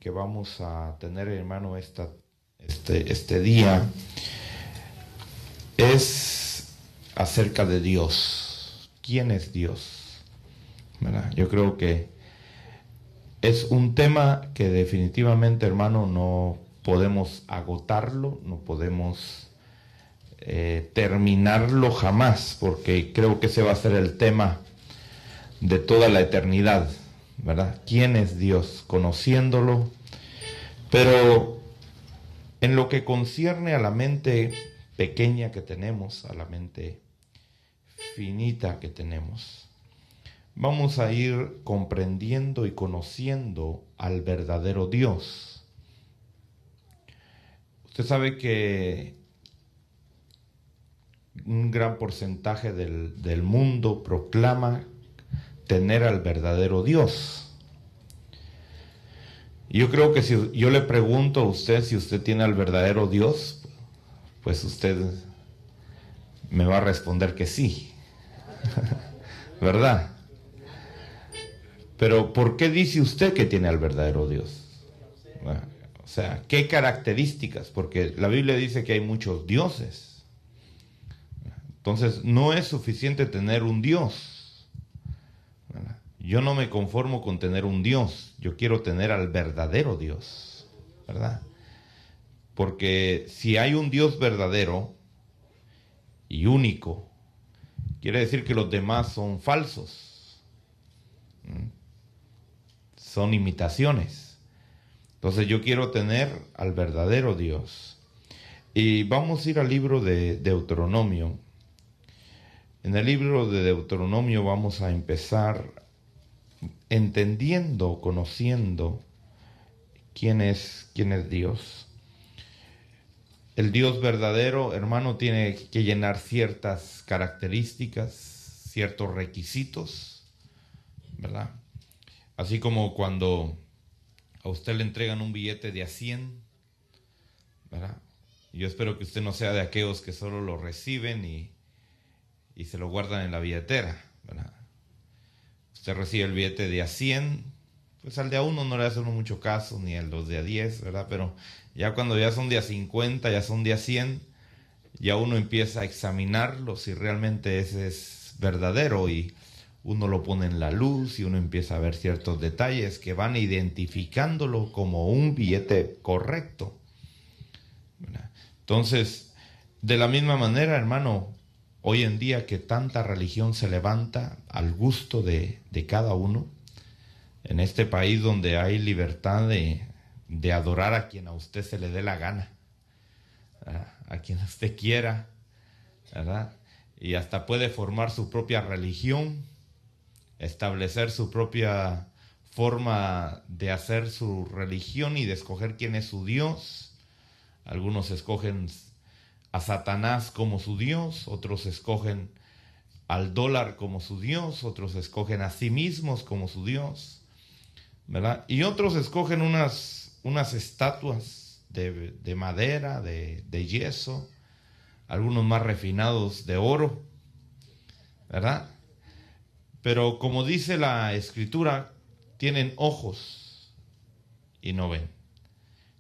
que vamos a tener, hermano, este día es acerca de Dios. ¿Quién es Dios? ¿Verdad? Yo creo que es un tema que definitivamente, hermano, no podemos agotarlo, no podemos terminarlo jamás, porque creo que ese va a ser el tema de toda la eternidad, ¿verdad? ¿Quién es Dios? Conociéndolo, pero en lo que concierne a la mente pequeña que tenemos, a la mente finita que tenemos, vamos a ir comprendiendo y conociendo al verdadero Dios. Usted sabe que un gran porcentaje del mundo proclama tener al verdadero Dios. Y yo creo que si yo le pregunto a usted si usted tiene al verdadero Dios, pues usted me va a responder que sí. ¿Verdad? Pero ¿por qué dice usted que tiene al verdadero Dios? O sea, ¿qué características? Porque la Biblia dice que hay muchos dioses. Entonces, no es suficiente tener un Dios. ¿Verdad? Yo no me conformo con tener un Dios. Yo quiero tener al verdadero Dios. ¿Verdad? Porque si hay un Dios verdadero y único, quiere decir que los demás son falsos. Son imitaciones. Entonces yo quiero tener al verdadero Dios. Y vamos a ir al libro de Deuteronomio. En el libro de Deuteronomio vamos a empezar entendiendo, conociendo quién es Dios. El Dios verdadero, hermano, tiene que llenar ciertas características, ciertos requisitos, ¿verdad? Así como cuando a usted le entregan un billete de a 100, ¿verdad? Yo espero que usted no sea de aquellos que solo lo reciben y se lo guardan en la billetera, ¿verdad? Usted recibe el billete de a 100, pues al de a 1 no le hace uno mucho caso, ni a los de a 10, ¿verdad? Pero ya cuando ya son de a 50, ya son de a 100, ya uno empieza a examinarlo si realmente ese es verdadero, y uno lo pone en la luz y uno empieza a ver ciertos detalles que van identificándolo como un billete correcto, ¿verdad? Entonces, de la misma manera, hermano, hoy en día que tanta religión se levanta al gusto de cada uno, en este país donde hay libertad de adorar a quien a usted se le dé la gana, ¿verdad? A quien usted quiera, ¿verdad? Y hasta puede formar su propia religión, establecer su propia forma de hacer su religión y de escoger quién es su Dios. Algunos escogen a Satanás como su Dios, otros escogen al dólar como su Dios, otros escogen a sí mismos como su Dios, ¿verdad? Y otros escogen unas estatuas de madera, de yeso, algunos más refinados de oro, ¿verdad? Pero como dice la Escritura, tienen ojos y no ven.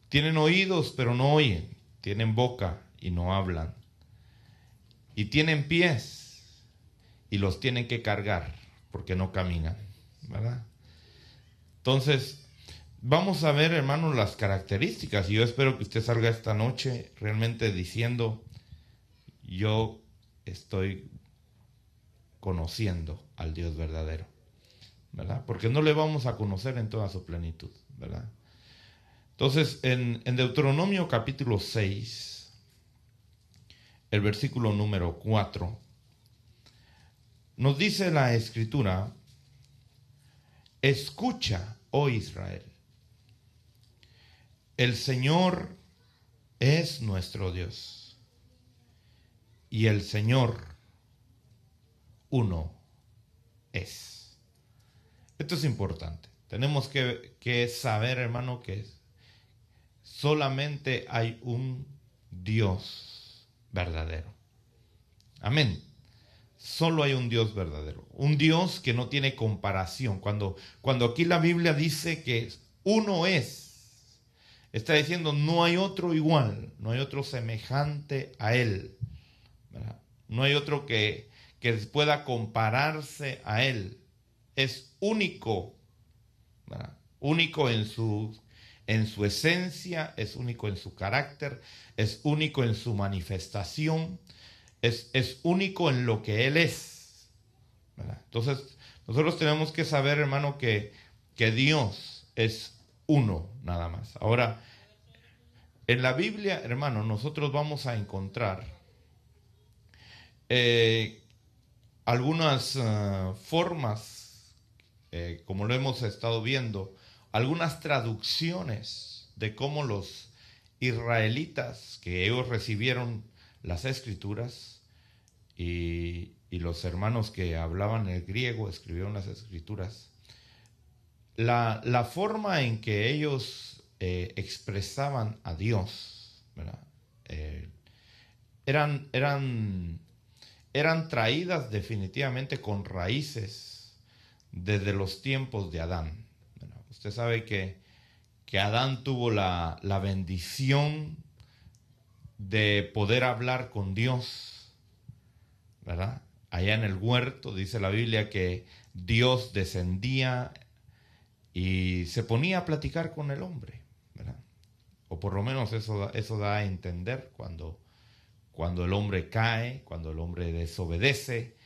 Tienen oídos pero no oyen. Tienen boca y no hablan. Y tienen pies y los tienen que cargar porque no caminan, ¿verdad? Entonces, vamos a ver, hermanos, las características. Y yo espero que usted salga esta noche realmente diciendo: yo estoy conociendo al Dios verdadero, ¿verdad? Porque no le vamos a conocer en toda su plenitud, ¿verdad? Entonces, en Deuteronomio capítulo 6, el versículo número 4, nos dice la Escritura: escucha, oh Israel, el Señor es nuestro Dios, y el Señor uno es. Esto es importante. Tenemos que saber, hermano, que solamente hay un Dios verdadero. Amén. Solo hay un Dios verdadero. Un Dios que no tiene comparación. Cuando aquí la Biblia dice que uno es, Está diciendo, no hay otro igual, no hay otro semejante a Él, ¿verdad? No hay otro que pueda compararse a Él. Es único, ¿verdad? Único en su esencia, es único en su carácter, es único en su manifestación, es único en lo que Él es, ¿verdad? Entonces, nosotros tenemos que saber, hermano, que Dios es uno nada más. Ahora, en la Biblia, hermano, nosotros vamos a encontrar eh, algunas formas, como lo hemos estado viendo, algunas traducciones de cómo los israelitas, que ellos recibieron las escrituras, y los hermanos que hablaban el griego escribieron las escrituras, la forma en que ellos expresaban a Dios, ¿verdad? Eh, eran traídas definitivamente con raíces desde los tiempos de Adán, ¿verdad? Usted sabe que Adán tuvo la bendición de poder hablar con Dios, ¿verdad? Allá en el huerto dice la Biblia que Dios descendía y se ponía a platicar con el hombre, ¿verdad? O por lo menos eso da a entender cuando el hombre cae, cuando el hombre desobedece,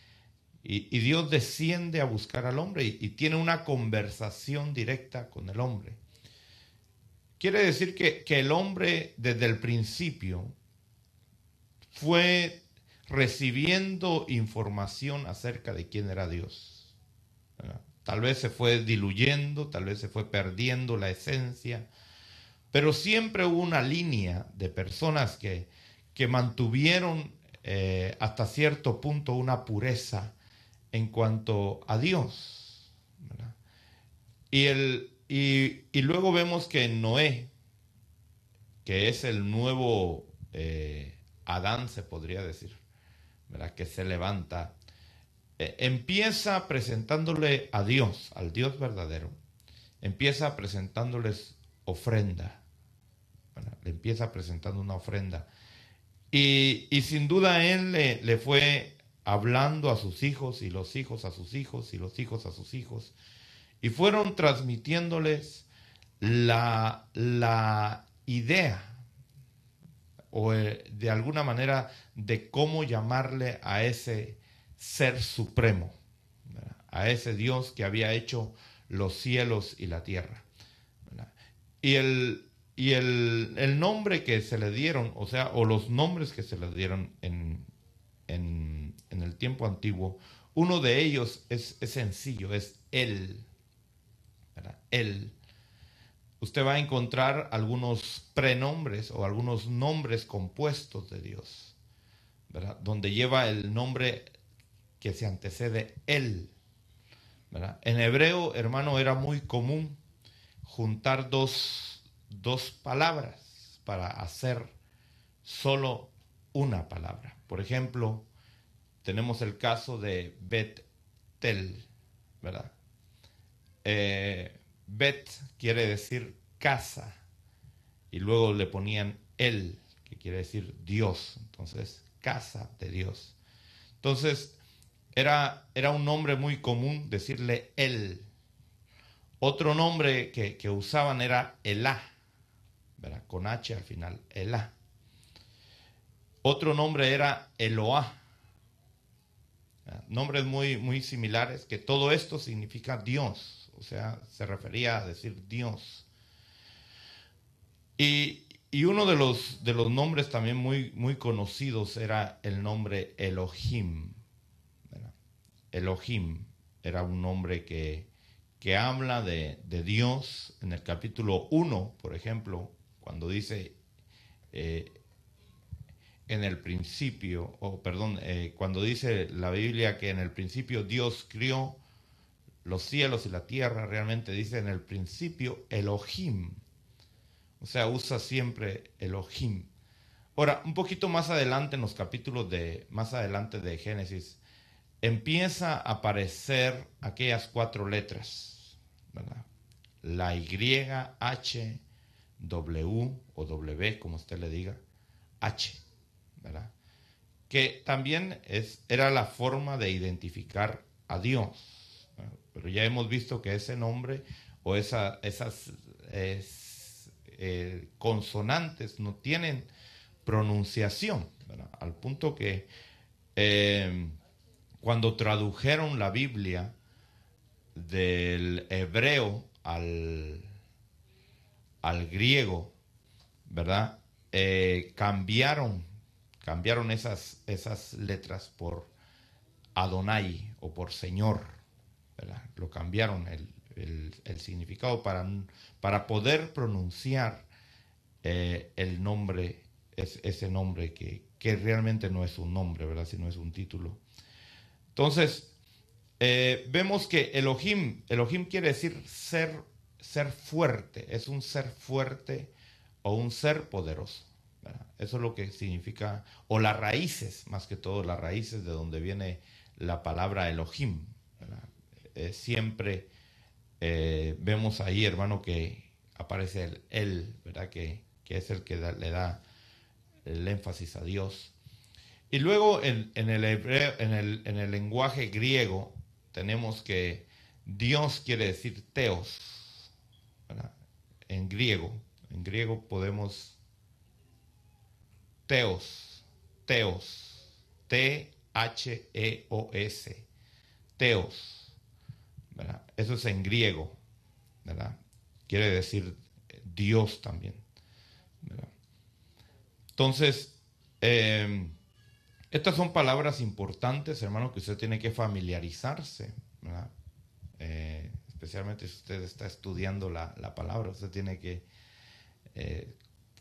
y Dios desciende a buscar al hombre y tiene una conversación directa con el hombre. Quiere decir que el hombre desde el principio fue recibiendo información acerca de quién era Dios, ¿verdad? Tal vez se fue diluyendo, tal vez se fue perdiendo la esencia, pero siempre hubo una línea de personas que mantuvieron hasta cierto punto una pureza en cuanto a Dios, ¿verdad? Y luego vemos que Noé, que es el nuevo Adán, se podría decir, ¿verdad? Que se levanta, empieza presentándole a Dios, al Dios verdadero, empieza presentándoles ofrenda, ¿verdad? Le empieza presentando una ofrenda. Y sin duda él le fue hablando a sus hijos y los hijos a sus hijos y los hijos a sus hijos. Y fueron transmitiéndoles la idea o de alguna manera de cómo llamarle a ese ser supremo, ¿verdad? A ese Dios que había hecho los cielos y la tierra, ¿verdad? Y el nombre que se le dieron, o sea, o los nombres que se le dieron en el tiempo antiguo, uno de ellos es sencillo, es Él, ¿verdad? Él. Usted va a encontrar algunos prenombres o algunos nombres compuestos de Dios, ¿verdad? Donde lleva el nombre que se antecede Él, ¿verdad? En hebreo, hermano, era muy común juntar dos palabras para hacer solo una palabra. Por ejemplo, tenemos el caso de Bet-tel, ¿verdad? Bet quiere decir casa, y luego le ponían El, que quiere decir Dios. Entonces, casa de Dios. Entonces, era un nombre muy común decirle El. Otro nombre que usaban era Elá, ¿verdad? Con H al final, Elá. Otro nombre era Eloá. Nombres muy, muy similares, que todo esto significa Dios, o sea, se refería a decir Dios. Y uno de los nombres también muy, muy conocidos era el nombre Elohim, ¿verdad? Elohim era un nombre que habla de Dios. En el capítulo 1, por ejemplo, cuando dice en el principio, cuando dice la Biblia que en el principio Dios crió los cielos y la tierra, realmente dice en el principio Elohim. O sea, usa siempre Elohim. Ahora, un poquito más adelante, en los capítulos más adelante de Génesis, empieza a aparecer aquellas 4 letras, ¿verdad? La Y, H, W o W, como usted le diga, H, ¿verdad? Que también era la forma de identificar a Dios, ¿verdad? Pero ya hemos visto que ese nombre o esas consonantes no tienen pronunciación, ¿verdad? Al punto que cuando tradujeron la Biblia del hebreo al griego, ¿verdad? Cambiaron esas letras por Adonai o por Señor, ¿verdad? Lo cambiaron el significado para poder pronunciar el nombre, ese nombre que realmente no es un nombre, ¿verdad? Sino es un título. Entonces, vemos que Elohim quiere decir ser fuerte, es un ser fuerte o un ser poderoso, ¿verdad? Eso es lo que significa, o las raíces, más que todo, las raíces de donde viene la palabra Elohim, ¿verdad? Siempre vemos ahí, hermano, que aparece el él, ¿verdad? Que es el que le da el énfasis a Dios. Y luego en el hebreo, en el lenguaje griego, tenemos que Dios quiere decir teos, ¿verdad? En griego podemos teos, T-H-E-O-S, teos, ¿verdad? Eso es en griego, ¿verdad? Quiere decir Dios también, ¿verdad? Entonces, estas son palabras importantes, hermano, que usted tiene que familiarizarse, ¿verdad? Especialmente si usted está estudiando la palabra, usted tiene que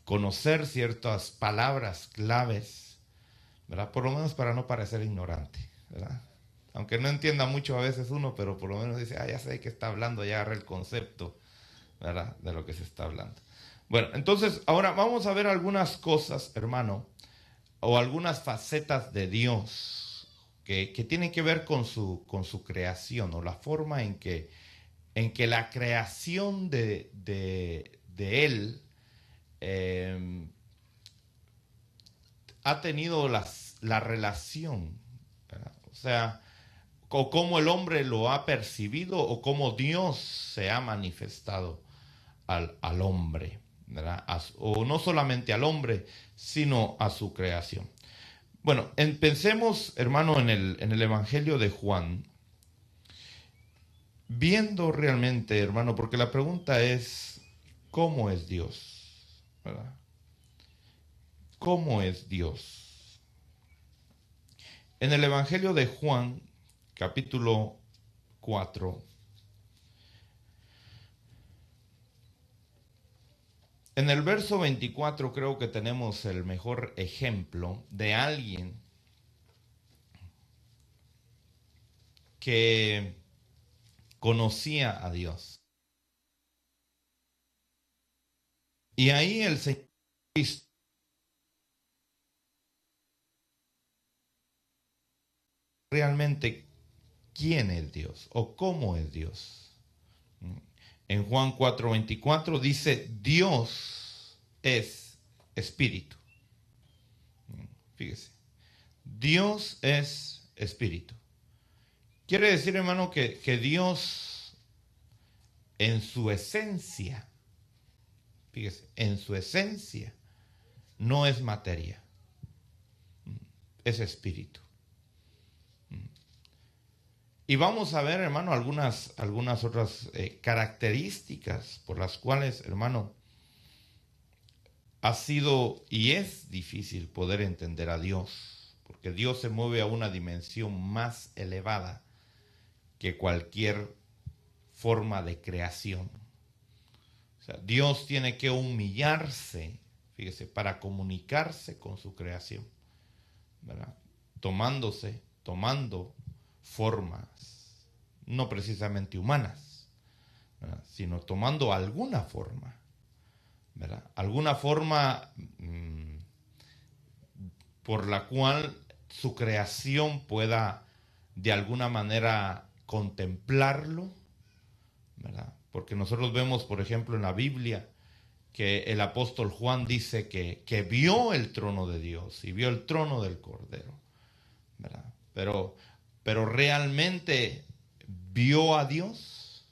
conocer ciertas palabras claves, ¿verdad? Por lo menos para no parecer ignorante, ¿verdad? Aunque no entienda mucho a veces uno, pero por lo menos dice, ya sé de qué está hablando, ya agarré el concepto, ¿verdad? De lo que se está hablando. Bueno, entonces ahora vamos a ver algunas cosas, hermano, o algunas facetas de Dios que tienen que ver con su creación, o la forma en que la creación de Él ha tenido la relación, ¿verdad? O sea, o cómo el hombre lo ha percibido, o cómo Dios se ha manifestado al hombre, ¿verdad? O no solamente al hombre, sino a su creación. Bueno, pensemos, hermano, en el Evangelio de Juan, viendo realmente, hermano, porque la pregunta es, ¿cómo es Dios? ¿Verdad? ¿Cómo es Dios? En el Evangelio de Juan, capítulo 4, en el verso 24 creo que tenemos el mejor ejemplo de alguien que conocía a Dios. Y ahí el Señor Cristo realmente quién es Dios o cómo es Dios. En Juan 4:24 dice, Dios es espíritu. Fíjese, Dios es espíritu. Quiere decir, hermano, que Dios en su esencia, fíjese, en su esencia no es materia, es espíritu. Y vamos a ver, hermano, algunas otras características por las cuales, hermano, ha sido y es difícil poder entender a Dios, porque Dios se mueve a una dimensión más elevada que cualquier forma de creación. O sea, Dios tiene que humillarse, fíjese, para comunicarse con su creación, ¿verdad? Tomando formas, no precisamente humanas, ¿verdad? Sino tomando alguna forma, ¿verdad? Alguna forma por la cual su creación pueda de alguna manera contemplarlo, ¿verdad? Porque nosotros vemos, por ejemplo, en la Biblia que el apóstol Juan dice que vio el trono de Dios y vio el trono del Cordero, ¿verdad? Pero realmente vio a Dios.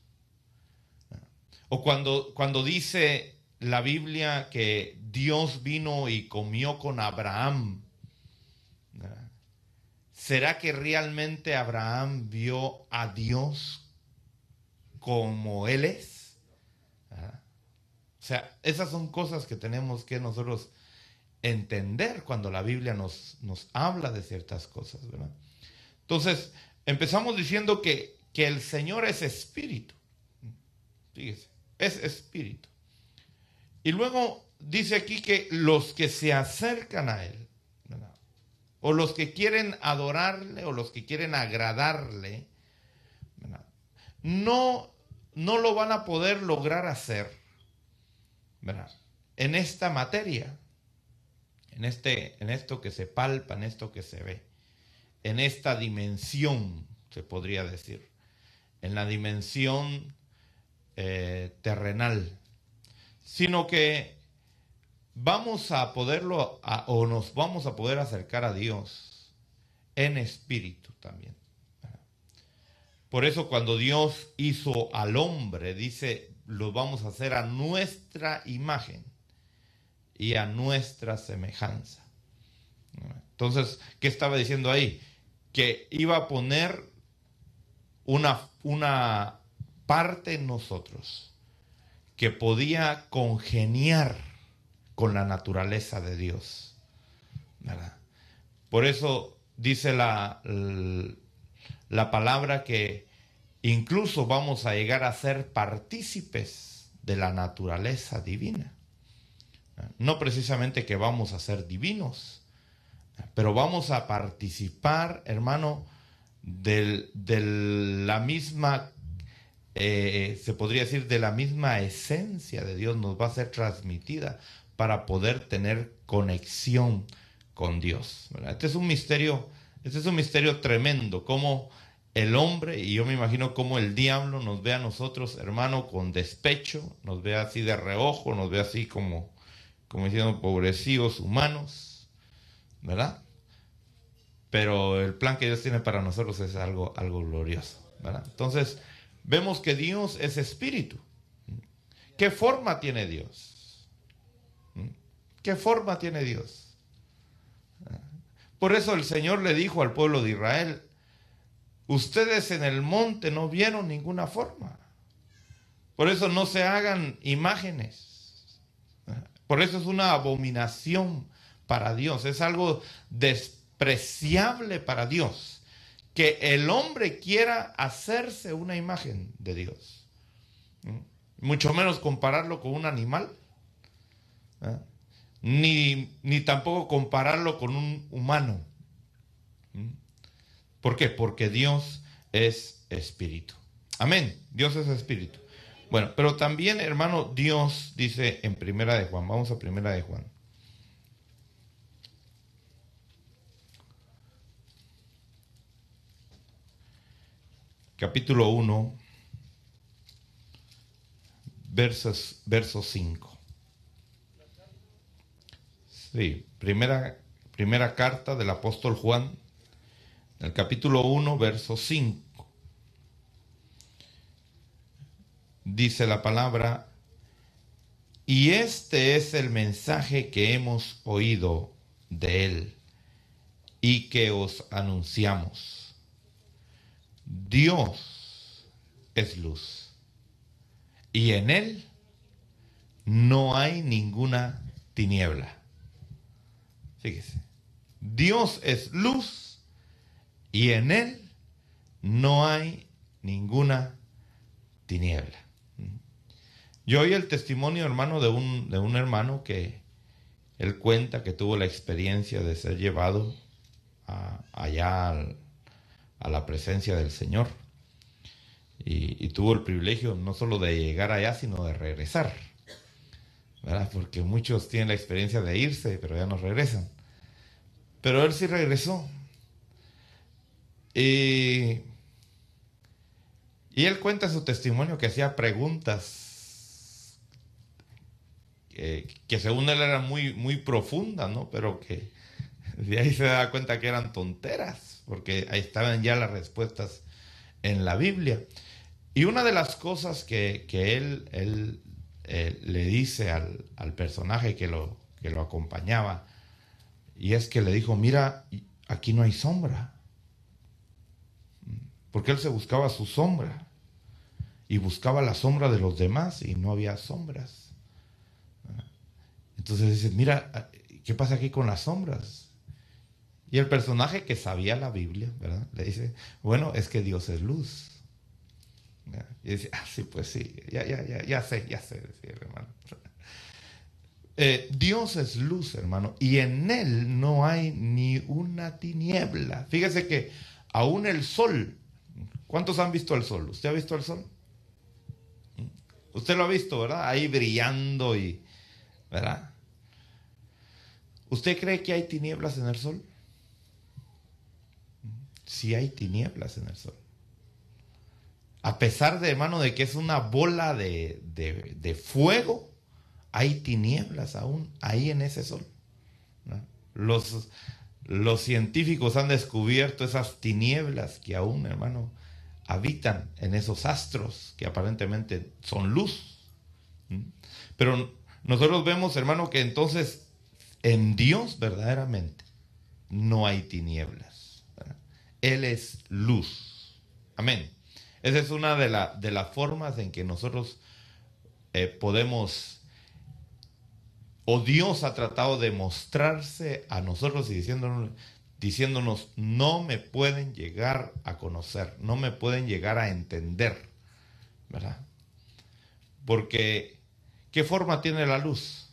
O cuando dice la Biblia que Dios vino y comió con Abraham, ¿verdad? ¿Será que realmente Abraham vio a Dios como Él es? ¿Verdad? O sea, esas son cosas que tenemos que nosotros entender cuando la Biblia nos habla de ciertas cosas, ¿verdad? Entonces, empezamos diciendo que el Señor es espíritu. Fíjese, es espíritu. Y luego dice aquí que los que se acercan a Él, ¿verdad? O los que quieren adorarle o los que quieren agradarle, ¿verdad? No lo van a poder lograr hacer, ¿verdad? En esta materia, en esto que se palpa, en esto que se ve, en esta dimensión, se podría decir, en la dimensión terrenal, sino que vamos a poderlo o nos vamos a poder acercar a Dios en espíritu también. Por eso cuando Dios hizo al hombre, dice, lo vamos a hacer a nuestra imagen y a nuestra semejanza. Entonces, ¿qué estaba diciendo ahí? Que iba a poner una parte en nosotros que podía congeniar con la naturaleza de Dios, ¿verdad? Por eso dice la palabra que incluso vamos a llegar a ser partícipes de la naturaleza divina. No precisamente que vamos a ser divinos, pero vamos a participar, hermano, de la misma, se podría decir, de la misma esencia de Dios. Nos va a ser transmitida para poder tener conexión con Dios, ¿verdad? Este es un misterio tremendo, como el hombre, y yo me imagino cómo el diablo nos ve a nosotros, hermano, con despecho, nos ve así de reojo, nos ve así como diciendo, pobrecillos humanos, ¿verdad? Pero el plan que Dios tiene para nosotros es algo glorioso, ¿verdad? Entonces, vemos que Dios es espíritu. ¿Qué forma tiene Dios? ¿Qué forma tiene Dios? Por eso el Señor le dijo al pueblo de Israel, ustedes en el monte no vieron ninguna forma. Por eso no se hagan imágenes. Por eso es una abominación para Dios. Es algo despreciable para Dios que el hombre quiera hacerse una imagen de Dios. Mucho menos compararlo con un animal. Ni tampoco compararlo con un humano. ¿Por qué? Porque Dios es espíritu. Amén. Dios es espíritu. Bueno, pero también, hermano, Dios dice en Primera de Juan. Vamos a Primera de Juan. Capítulo 1, verso 5. Sí, primera carta del apóstol Juan, el capítulo 1, verso 5. Dice la palabra, y este es el mensaje que hemos oído de él y que os anunciamos. Dios es luz y en él no hay ninguna tiniebla. Fíjese, Dios es luz y en él no hay ninguna tiniebla. Yo oí el testimonio, hermano, de un hermano que él cuenta que tuvo la experiencia de ser llevado allá a la presencia del Señor. Y tuvo el privilegio no solo de llegar allá, sino de regresar, ¿verdad? Porque muchos tienen la experiencia de irse, pero ya no regresan. Pero él sí regresó. Y él cuenta su testimonio que hacía preguntas que según él era muy, muy profunda, ¿no? Pero que de ahí se da cuenta que eran tonteras, porque ahí estaban ya las respuestas en la Biblia. Y una de las cosas que él le dice al personaje que lo acompañaba, y es que le dijo, mira, aquí no hay sombra, porque él se buscaba su sombra, y buscaba la sombra de los demás, y no había sombras. Entonces dice, mira, ¿qué pasa aquí con las sombras? Y el personaje que sabía la Biblia, ¿verdad? Le dice, bueno, es que Dios es luz. Y dice, sí, pues sí, ya sé, decía el hermano. Dios es luz, hermano, y en Él no hay ni una tiniebla. Fíjese que aún el sol, ¿cuántos han visto el sol? ¿Usted ha visto el sol? Usted lo ha visto, ¿verdad? Ahí brillando y, ¿verdad? ¿Usted cree que hay tinieblas en el sol? Sí hay tinieblas en el sol. A pesar de, hermano, de que es una bola de fuego, hay tinieblas aún ahí en ese sol, ¿no? Los científicos han descubierto esas tinieblas que aún, hermano, habitan en esos astros que aparentemente son luz. Pero nosotros vemos, hermano, que entonces en Dios verdaderamente no hay tinieblas, ¿verdad? Él es luz. Amén. Esa es una de las formas en que nosotros podemos, o Dios ha tratado de mostrarse a nosotros y diciéndonos, no me pueden llegar a conocer, no me pueden llegar a entender, ¿verdad? Porque, ¿qué forma tiene la luz?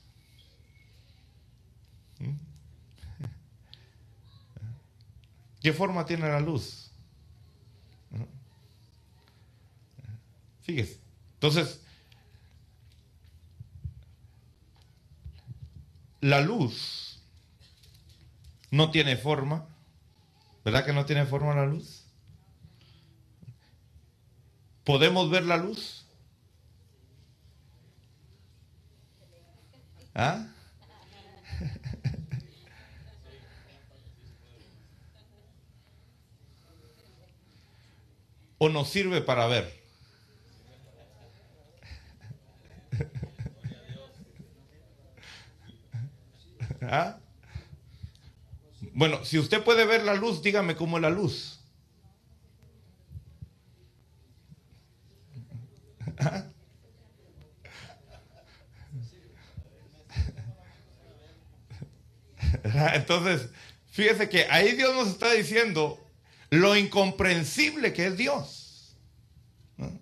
¿Qué forma tiene la luz? Fíjese. Entonces, la luz no tiene forma. ¿Verdad que no tiene forma la luz? ¿Podemos ver la luz? ¿Ah? ¿O nos sirve para ver? ¿Ah? Bueno, si usted puede ver la luz, dígame cómo es la luz. ¿Ah? Entonces, fíjese que ahí Dios nos está diciendo lo incomprensible que es Dios, ¿no?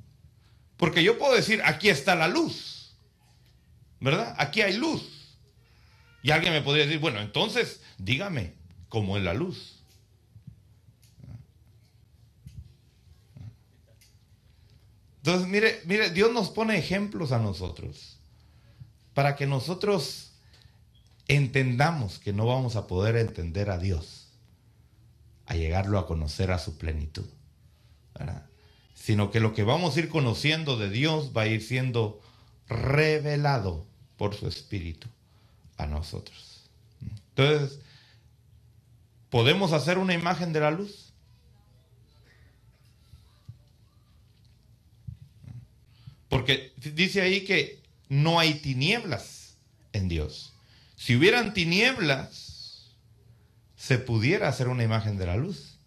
Porque yo puedo decir, aquí está la luz, ¿verdad? Aquí hay luz. Y alguien me podría decir, bueno, entonces dígame cómo es la luz. Entonces, mire, Dios nos pone ejemplos a nosotros para que nosotros entendamos que no vamos a poder entender a Dios, a llegarlo a conocer a su plenitud, ¿verdad? Sino que lo que vamos a ir conociendo de Dios va a ir siendo revelado por su Espíritu a nosotros. Entonces, ¿podemos hacer una imagen de la luz? Porque dice ahí que no hay tinieblas en Dios. Si hubieran tinieblas, se pudiera hacer una imagen de la luz,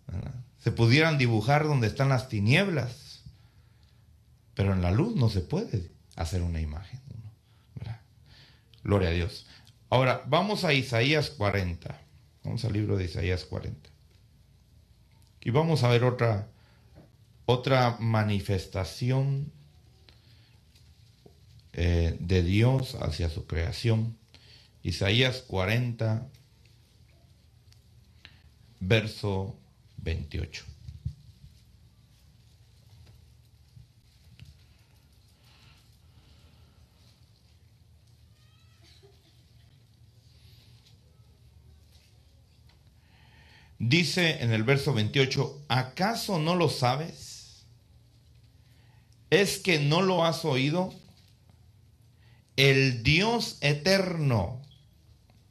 ¿verdad? Se pudieran dibujar donde están las tinieblas, pero en la luz no se puede hacer una imagen, ¿verdad? Gloria a Dios. Ahora, vamos a Isaías 40. Vamos al libro de Isaías 40. Y vamos a ver otra manifestación de Dios hacia su creación. Isaías 40, verso 28. Dice en el verso 28, ¿acaso no lo sabes? ¿Es que no lo has oído? el Dios eterno.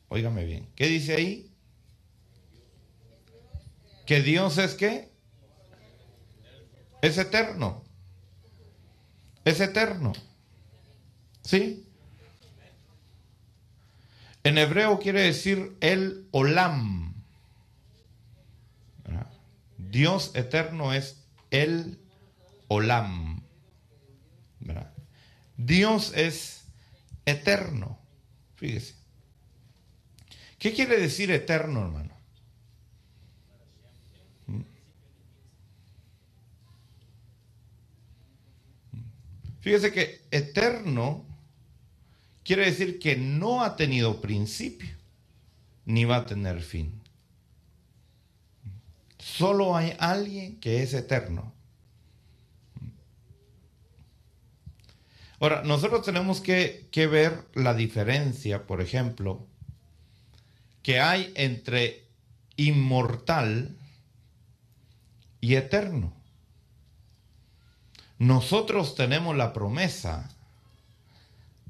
Óigame bien, ¿qué dice ahí? Que Dios es ¿qué? Es eterno. Es eterno. ¿Sí? En hebreo quiere decir el Olam. ¿Verdad? Dios eterno es el Olam. ¿Verdad? Dios es eterno. Fíjese. ¿Qué quiere decir eterno, hermano? Fíjese que eterno quiere decir que no ha tenido principio, ni va a tener fin. Solo hay alguien que es eterno. Ahora, nosotros tenemos que ver la diferencia, por ejemplo, que hay entre inmortal y eterno. Nosotros tenemos la promesa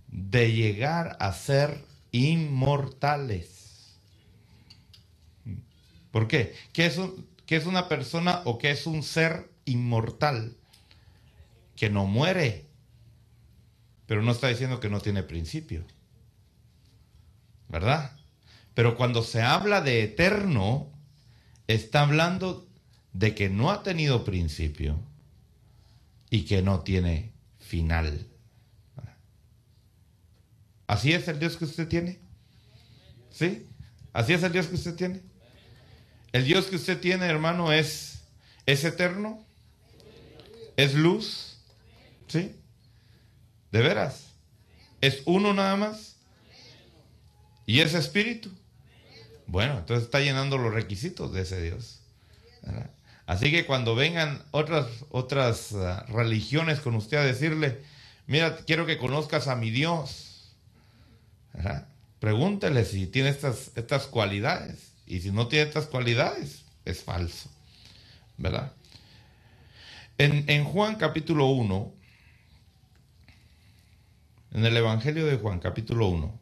de llegar a ser inmortales. ¿Por qué? ¿Qué es una persona o qué es un ser inmortal? Que no muere, pero no está diciendo que no tiene principio, ¿verdad? Pero cuando se habla de eterno, está hablando de que no ha tenido principio y que no tiene final. ¿Así es el Dios que usted tiene? ¿Sí? ¿Así es el Dios que usted tiene? El Dios que usted tiene, hermano, es eterno, es luz, ¿sí? ¿De veras? ¿Es uno nada más? ¿Y es espíritu? Bueno, entonces está llenando los requisitos de ese Dios, ¿verdad? Así que cuando vengan otras religiones con usted a decirle, mira, quiero que conozcas a mi Dios, ¿verdad? Pregúntele si tiene estas cualidades. Y si no tiene estas cualidades, es falso, ¿verdad? En Juan capítulo 1, en el Evangelio de Juan capítulo 1,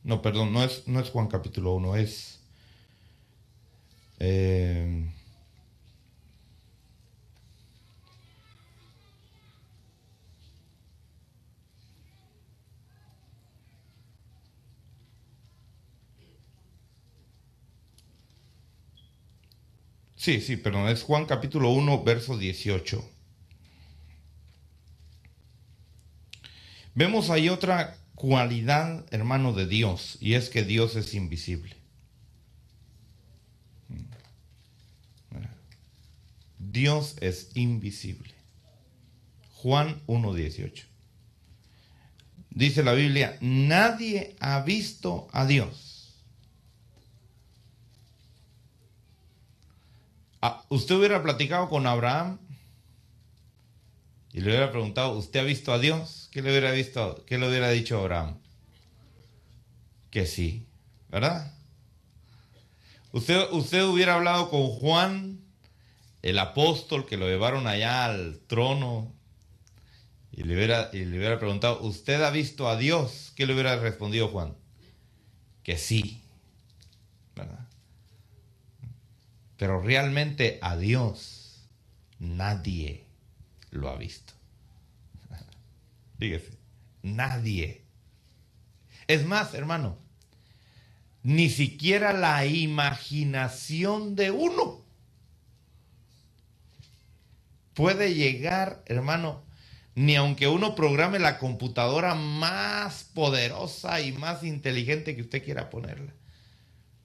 no, perdón, no es Juan capítulo 1, es... sí, perdón, es Juan capítulo 1, verso 18. Vemos ahí otra cualidad, hermano, de Dios, y es que Dios es invisible. Dios es invisible. Juan 1:18. Dice la Biblia, nadie ha visto a Dios. Usted hubiera platicado con Abraham y le hubiera preguntado, ¿usted ha visto a Dios? ¿Qué le hubiera dicho a Abraham? Que sí, ¿verdad? Usted hubiera hablado con Juan, el apóstol que lo llevaron allá al trono, y le hubiera preguntado, ¿usted ha visto a Dios? ¿Qué le hubiera respondido Juan? Que sí, ¿verdad? Pero realmente a Dios nadie lo ha visto. Fíjese, nadie. Es más, hermano, ni siquiera la imaginación de uno puede llegar, hermano, ni aunque uno programe la computadora más poderosa y más inteligente que usted quiera ponerla,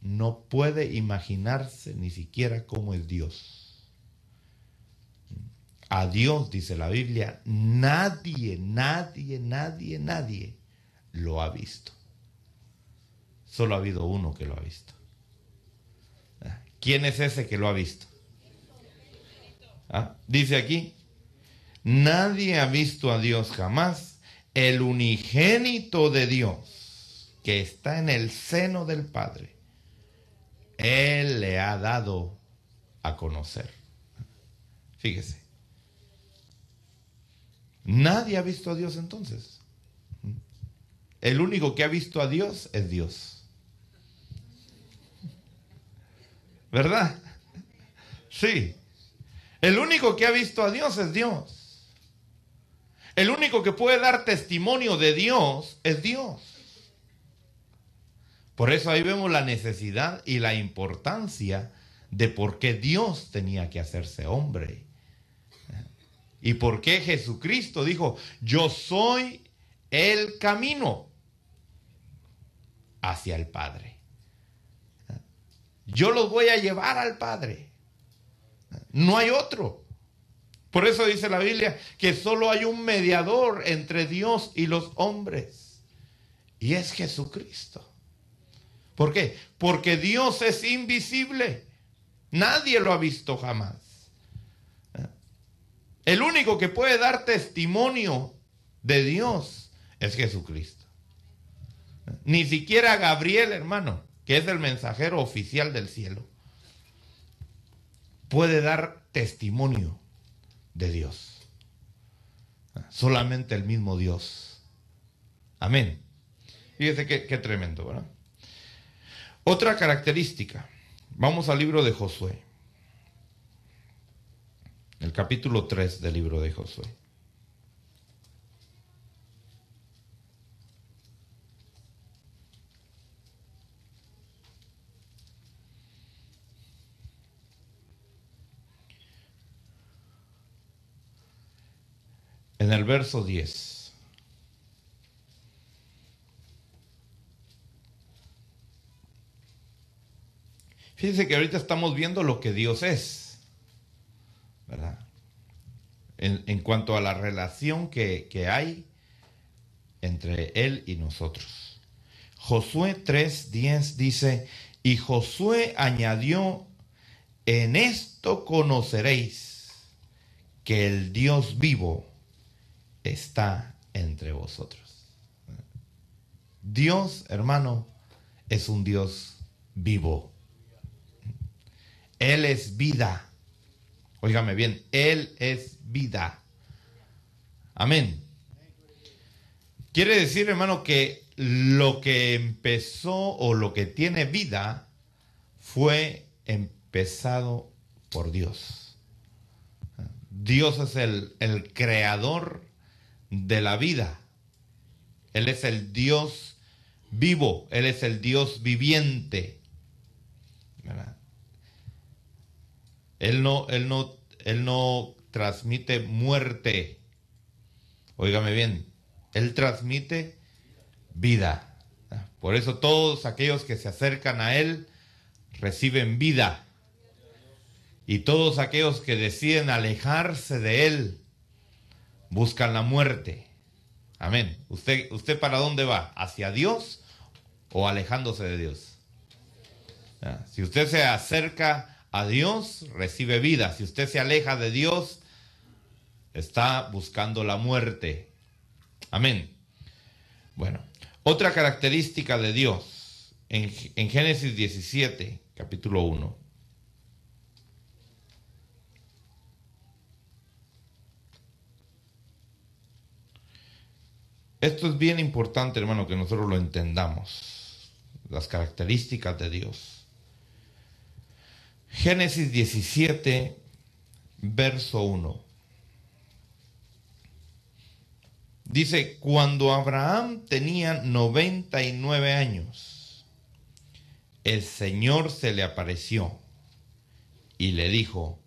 no puede imaginarse ni siquiera cómo es Dios. A Dios, dice la Biblia, nadie lo ha visto. Solo ha habido uno que lo ha visto. ¿Quién es ese que lo ha visto? Dice aquí, nadie ha visto a Dios jamás, el unigénito de Dios. que está en el seno del Padre, Él le ha dado a conocer. Fíjese. Nadie ha visto a Dios entonces. El único que ha visto a Dios es Dios. ¿Verdad? Sí. El único que ha visto a Dios es Dios. El único que puede dar testimonio de Dios es Dios. Por eso ahí vemos la necesidad y la importancia de por qué Dios tenía que hacerse hombre. Y por qué Jesucristo dijo, yo soy el camino hacia el Padre. Yo los voy a llevar al Padre. No hay otro. Por eso dice la Biblia que solo hay un mediador entre Dios y los hombres. Y es Jesucristo. ¿Por qué? Porque Dios es invisible. Nadie lo ha visto jamás. El único que puede dar testimonio de Dios es Jesucristo. Ni siquiera Gabriel, hermano, que es el mensajero oficial del cielo, puede dar testimonio de Dios. Solamente el mismo Dios. Amén. Fíjese qué tremendo, ¿verdad? Otra característica. Vamos al libro de Josué. El capítulo 3 del libro de Josué. En el verso 10. Fíjense que ahorita estamos viendo lo que Dios es, ¿verdad? En cuanto a la relación que hay entre Él y nosotros. Josué 3:10 dice, y Josué añadió, en esto conoceréis que el Dios vivo está entre vosotros. Dios, hermano, es un Dios vivo. Él es vida. Óigame bien, Él es vida. Amén. Quiere decir, hermano, que lo que empezó o lo que tiene vida fue empezado por Dios. Dios es el creador de la vida. Él es el Dios vivo. Él es el Dios viviente. ¿Verdad? Él no transmite muerte. Óigame bien. Él transmite vida. Por eso todos aquellos que se acercan a Él reciben vida. Y todos aquellos que deciden alejarse de Él buscan la muerte. Amén. ¿Usted para dónde va? ¿Hacia Dios o alejándose de Dios? Si usted se acerca a Dios, recibe vida. Si usted se aleja de Dios, está buscando la muerte. Amén. Bueno, otra característica de Dios en Génesis 17, capítulo 1. Esto es bien importante, hermano, que nosotros lo entendamos. Las características de Dios. Génesis 17, verso 1. Dice, cuando Abraham tenía 99 años, el Señor se le apareció y le dijo,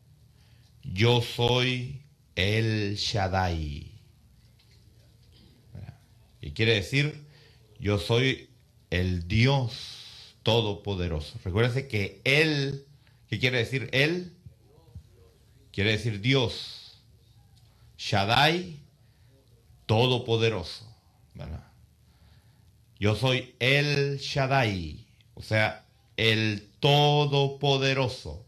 yo soy el Shaddai. Y quiere decir, yo soy el Dios Todopoderoso. Recuérdense que Él, ¿qué quiere decir Él? Quiere decir Dios. Shaddai, Todopoderoso. ¿Verdad? Yo soy el Shaddai, o sea, el Todopoderoso.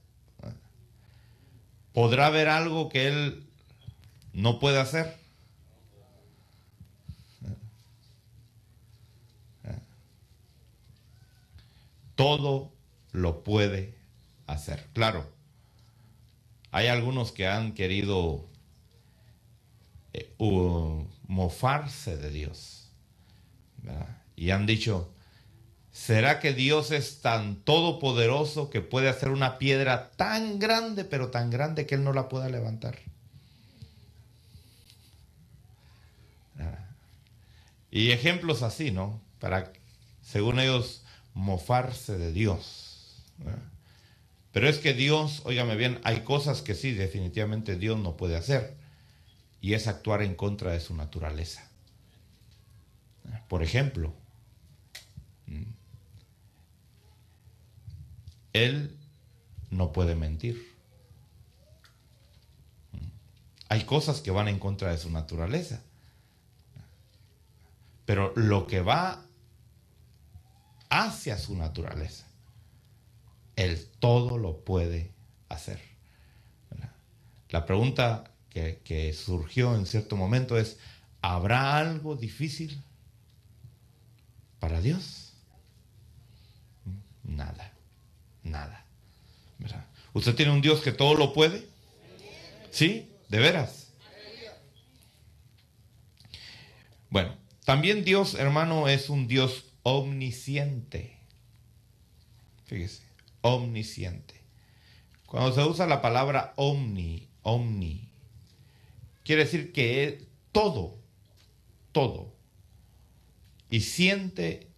¿Podrá haber algo que Él no puede hacer? todo lo puede hacer. Claro, hay algunos que han querido mofarse de Dios, ¿verdad? Y han dicho, ¿será que Dios es tan todopoderoso que puede hacer una piedra tan grande, pero tan grande que Él no la pueda levantar? Y ejemplos así, ¿no? Para, según ellos, mofarse de Dios, ¿verdad? Pero es que Dios, óigame bien, hay cosas que sí, definitivamente Dios no puede hacer. Y es actuar en contra de su naturaleza. Por ejemplo, Él no puede mentir. Hay cosas que van en contra de su naturaleza. Pero lo que va hacia su naturaleza, Él todo lo puede hacer. La pregunta que surgió en cierto momento es, ¿habrá algo difícil para Dios? Nada, nada. ¿Verdad? ¿Usted tiene un Dios que todo lo puede? ¿Sí? ¿De veras? Bueno, también Dios, hermano, es un Dios omnisciente. Fíjese, omnisciente. Cuando se usa la palabra omni, quiere decir que Él todo. Y siente,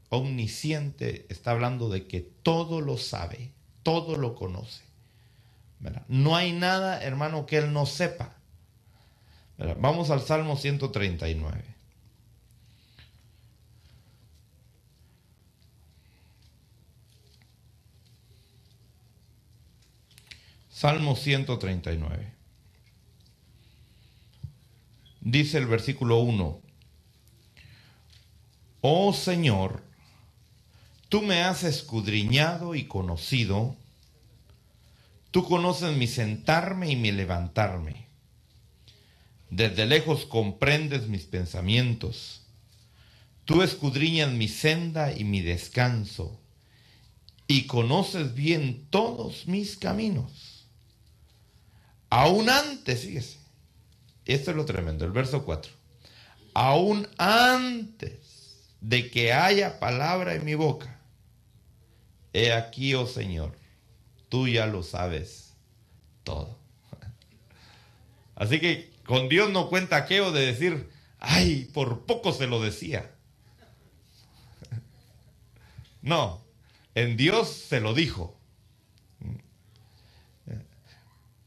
omnisciente, está hablando de que todo lo sabe, todo lo conoce, ¿verdad? No hay nada, hermano, que Él no sepa, ¿verdad? Vamos al Salmo 139. Salmo 139. Dice el versículo 1. Oh Señor, tú me has escudriñado y conocido. Tú conoces mi sentarme y mi levantarme. Desde lejos comprendes mis pensamientos. Tú escudriñas mi senda y mi descanso, y conoces bien todos mis caminos. Aún antes, fíjese, esto es lo tremendo, el verso 4. Aún antes de que haya palabra en mi boca, he aquí, oh Señor, tú ya lo sabes todo. Así que con Dios no cuenta aquello de decir, ay, por poco se lo decía. No, en Dios se lo dijo.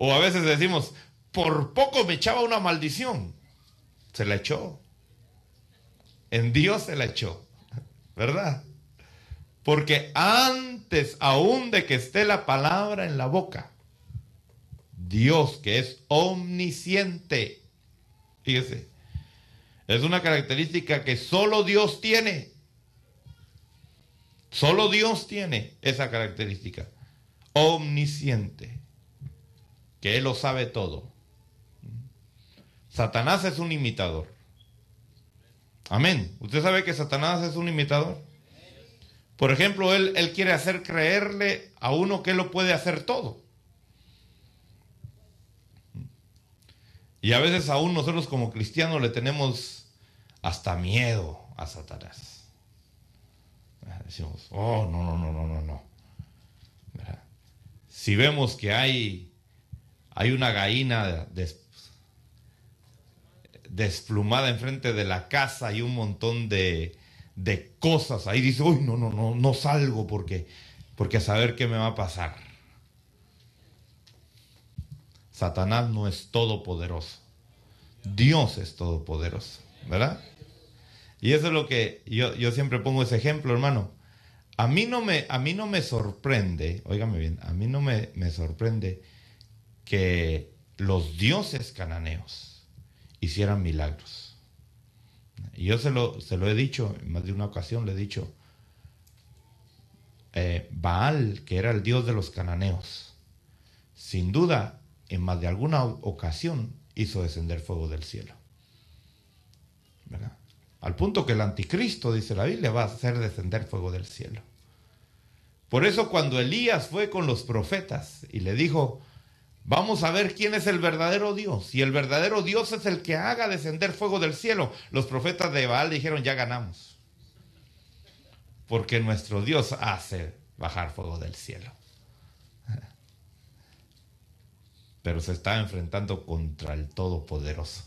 O a veces decimos, por poco me echaba una maldición. Se la echó. En Dios se la echó, ¿verdad? Porque antes aún de que esté la palabra en la boca, Dios, que es omnisciente, fíjese, es una característica que solo Dios tiene. Solo Dios tiene esa característica, omnisciente, que Él lo sabe todo. Satanás es un imitador. Amén. ¿Usted sabe que Satanás es un imitador? Por ejemplo, él quiere hacer creerle a uno que él lo puede hacer todo. Y a veces aún nosotros como cristianos le tenemos hasta miedo a Satanás. Decimos, oh, no. ¿Verdad? Si vemos que hay una gallina desplumada enfrente de la casa y un montón de cosas, ahí dice, uy, no salgo porque a saber qué me va a pasar. Satanás no es todopoderoso. Dios es todopoderoso, ¿verdad? Y eso es lo que yo siempre pongo ese ejemplo, hermano. A mí no me sorprende, óigame bien, a mí no me sorprende que los dioses cananeos hicieran milagros. Y yo se lo he dicho, en más de una ocasión le he dicho, Baal, que era el dios de los cananeos, sin duda, en más de alguna ocasión hizo descender fuego del cielo, ¿verdad? Al punto que el anticristo, dice la Biblia, va a hacer descender fuego del cielo. Por eso cuando Elías fue con los profetas y le dijo, vamos a ver quién es el verdadero Dios, y el verdadero Dios es el que haga descender fuego del cielo, los profetas de Baal dijeron, ya ganamos, porque nuestro Dios hace bajar fuego del cielo. Pero se está enfrentando contra el Todopoderoso.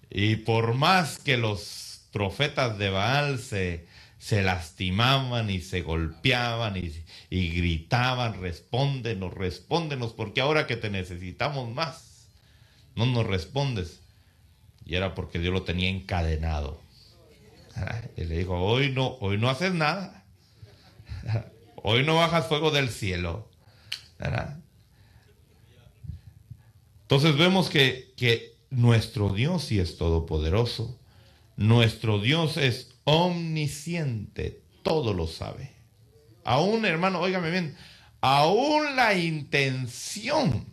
Y por más que los profetas de Baal se lastimaban y se golpeaban y gritaban, respóndenos, respóndenos, porque ahora que te necesitamos más, no nos respondes. Y era porque Dios lo tenía encadenado. Y le dijo, hoy no haces nada. Hoy no bajas fuego del cielo. Entonces vemos que nuestro Dios sí es todopoderoso. Nuestro Dios es omnisciente, todo lo sabe. Aún, hermano, óigame bien, aún la intención,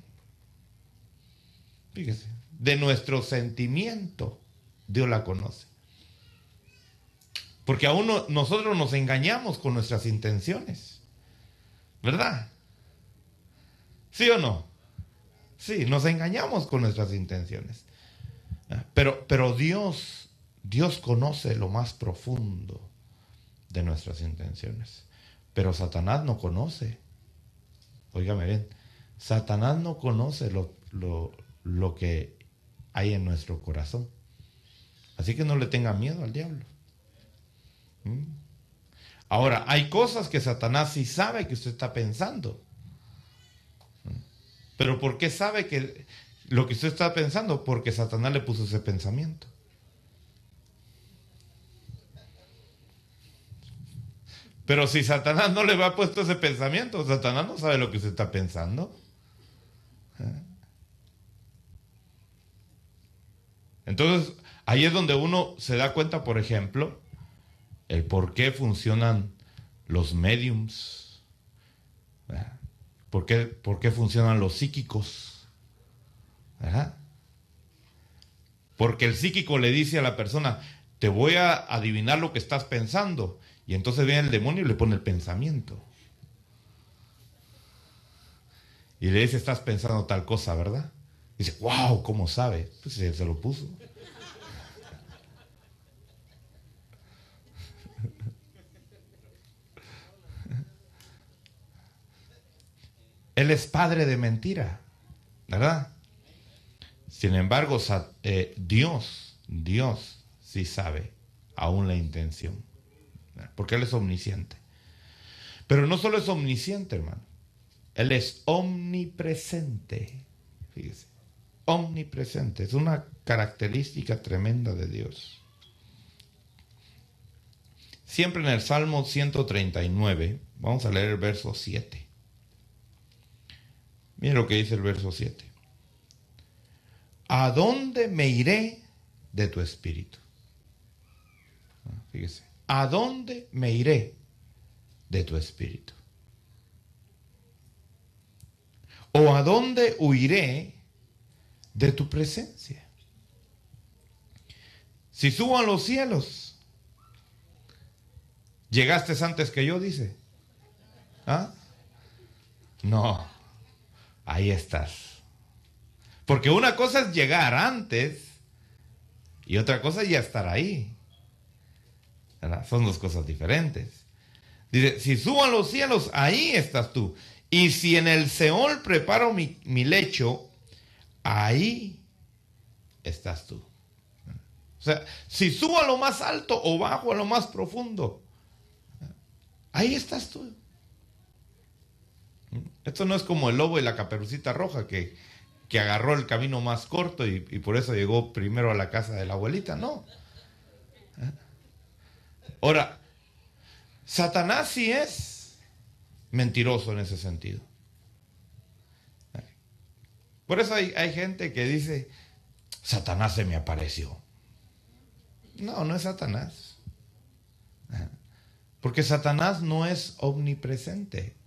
fíjese, de nuestro sentimiento, Dios la conoce. Porque aún nosotros nos engañamos con nuestras intenciones, ¿verdad? ¿Sí o no? Sí, nos engañamos con nuestras intenciones. Pero Dios conoce lo más profundo de nuestras intenciones. Pero Satanás no conoce. Óigame bien, Satanás no conoce lo que hay en nuestro corazón. Así que no le tenga miedo al diablo. Ahora, hay cosas que Satanás sí sabe que usted está pensando. Pero ¿por qué sabe que lo que usted está pensando? Porque Satanás le puso ese pensamiento. Pero si Satanás no le va puesto ese pensamiento, Satanás no sabe lo que usted está pensando. Entonces, ahí es donde uno se da cuenta, por ejemplo, el por qué funcionan los mediums. ¿Por qué funcionan los psíquicos? ¿Verdad? Porque el psíquico le dice a la persona, te voy a adivinar lo que estás pensando. Y entonces viene el demonio y le pone el pensamiento. Y le dice, estás pensando tal cosa, ¿verdad? Y dice, wow, ¿cómo sabe? Pues se lo puso. Él es padre de mentira, ¿verdad? Sin embargo, Dios sí sabe aún la intención, porque Él es omnisciente. Pero no solo es omnisciente, hermano, Él es omnipresente. Fíjese, omnipresente, es una característica tremenda de Dios. Siempre en el Salmo 139, vamos a leer el verso 7. Miren lo que dice el verso 7. ¿A dónde me iré de tu espíritu? Fíjese, ¿a dónde me iré de tu espíritu? ¿O a dónde huiré de tu presencia? Si subo a los cielos, ¿llegaste antes que yo, dice? ¿Ah? No, ahí estás. Porque una cosa es llegar antes y otra cosa es ya estar ahí. ¿Verdad? Son dos cosas diferentes. Dice, si subo a los cielos, ahí estás tú. Y si en el Seol preparo mi lecho, ahí estás tú. O sea, si subo a lo más alto o bajo a lo más profundo, ahí estás tú. Esto no es como el lobo y la caperucita roja que agarró el camino más corto y por eso llegó primero a la casa de la abuelita, no. Ahora, Satanás sí es mentiroso en ese sentido. Por eso hay gente que dice, Satanás se me apareció. No, no es Satanás. Porque Satanás no es omnipresente.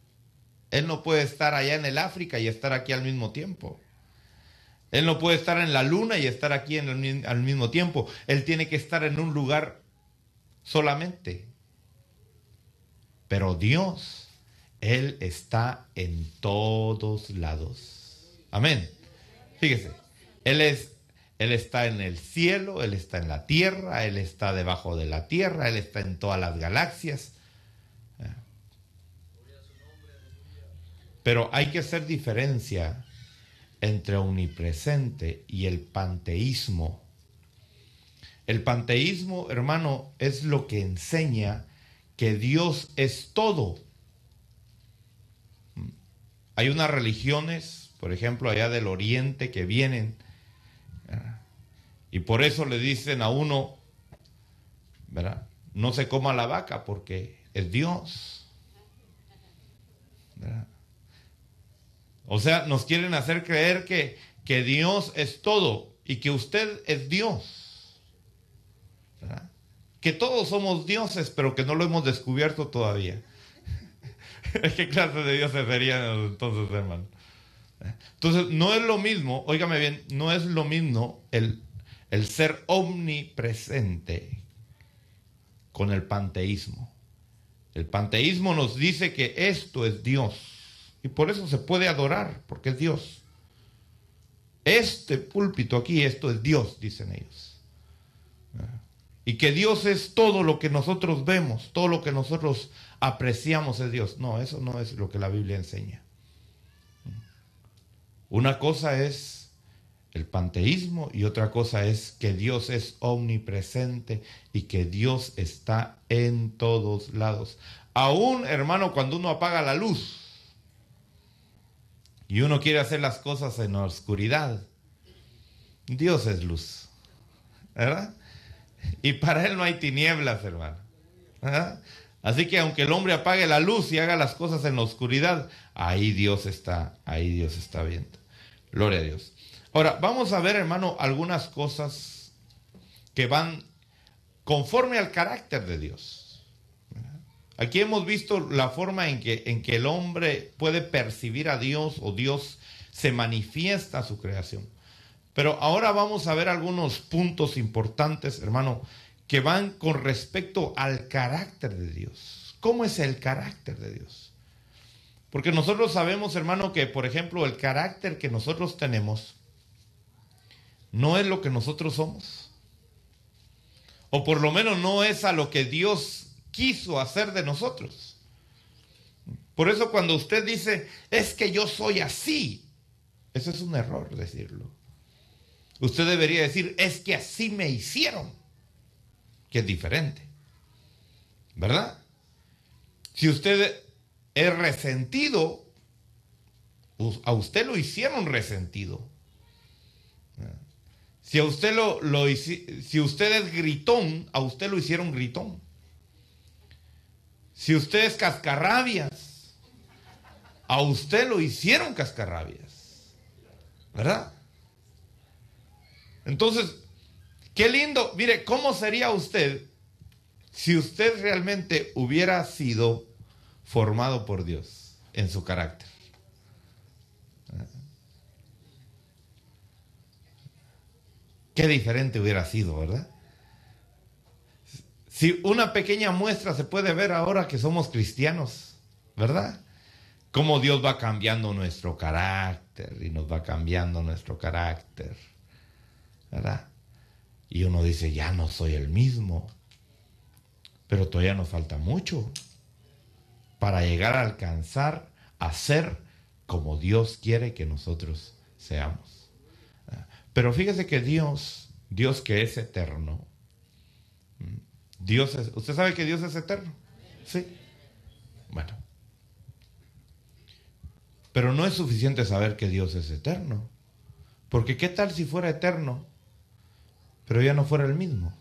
Él no puede estar allá en el África y estar aquí al mismo tiempo. Él no puede estar en la luna y estar aquí al mismo tiempo. Él tiene que estar en un lugar solamente. Pero Dios, Él está en todos lados. Amén. Fíjese, Él está en el cielo, Él está en la tierra, Él está debajo de la tierra, Él está en todas las galaxias. Pero hay que hacer diferencia entre omnipresente y el panteísmo. El panteísmo, hermano, es lo que enseña que Dios es todo. Hay unas religiones, por ejemplo, allá del oriente, que vienen, ¿verdad? Y por eso le dicen a uno, ¿verdad?, no se coma la vaca porque es Dios, ¿verdad? O sea, nos quieren hacer creer que Dios es todo y que usted es Dios, ¿verdad? Que todos somos dioses, pero que no lo hemos descubierto todavía. ¿Qué clase de dioses serían entonces, hermano? Entonces, no es lo mismo, óigame bien, no es lo mismo el ser omnipresente con el panteísmo. El panteísmo nos dice que esto es Dios y por eso se puede adorar, porque es Dios. Este púlpito aquí, esto es Dios, dicen ellos. Y que Dios es todo lo que nosotros vemos, todo lo que nosotros apreciamos es Dios. No, eso no es lo que la Biblia enseña. Una cosa es el panteísmo y otra cosa es que Dios es omnipresente y que Dios está en todos lados. Aún, hermano, cuando uno apaga la luz y uno quiere hacer las cosas en la oscuridad, Dios es luz, ¿verdad? Y para Él no hay tinieblas, hermano, ¿verdad? Así que aunque el hombre apague la luz y haga las cosas en la oscuridad, ahí Dios está viendo. Gloria a Dios. Ahora, vamos a ver, hermano, algunas cosas que van conforme al carácter de Dios. Aquí hemos visto la forma en que el hombre puede percibir a Dios o Dios se manifiesta a su creación. Pero ahora vamos a ver algunos puntos importantes, hermano, que van con respecto al carácter de Dios. ¿Cómo es el carácter de Dios? Porque nosotros sabemos, hermano, que, por ejemplo, el carácter que nosotros tenemos no es lo que nosotros somos. O por lo menos no es a lo que Dios quiso hacer de nosotros. Por eso cuando usted dice, es que yo soy así, eso es un error decirlo. Usted debería decir, es que así me hicieron, que es diferente, ¿verdad? Si usted es resentido, a usted lo hicieron resentido. Si a usted si usted es gritón, a usted lo hicieron gritón. Si usted es cascarrabias, a usted lo hicieron cascarrabias, ¿verdad? Entonces, qué lindo. Mire, ¿cómo sería usted si usted realmente hubiera sido formado por Dios en su carácter? Qué diferente hubiera sido, ¿verdad? Si una pequeña muestra se puede ver ahora que somos cristianos, ¿verdad? Cómo Dios va cambiando nuestro carácter y nos va cambiando nuestro carácter, ¿verdad? Y uno dice, ya no soy el mismo, pero todavía nos falta mucho para llegar a alcanzar a ser como Dios quiere que nosotros seamos. Pero fíjese que Dios que es eterno, ¿usted sabe que Dios es eterno? Sí. Bueno. Pero no es suficiente saber que Dios es eterno. Porque ¿qué tal si fuera eterno, pero ya no fuera el mismo?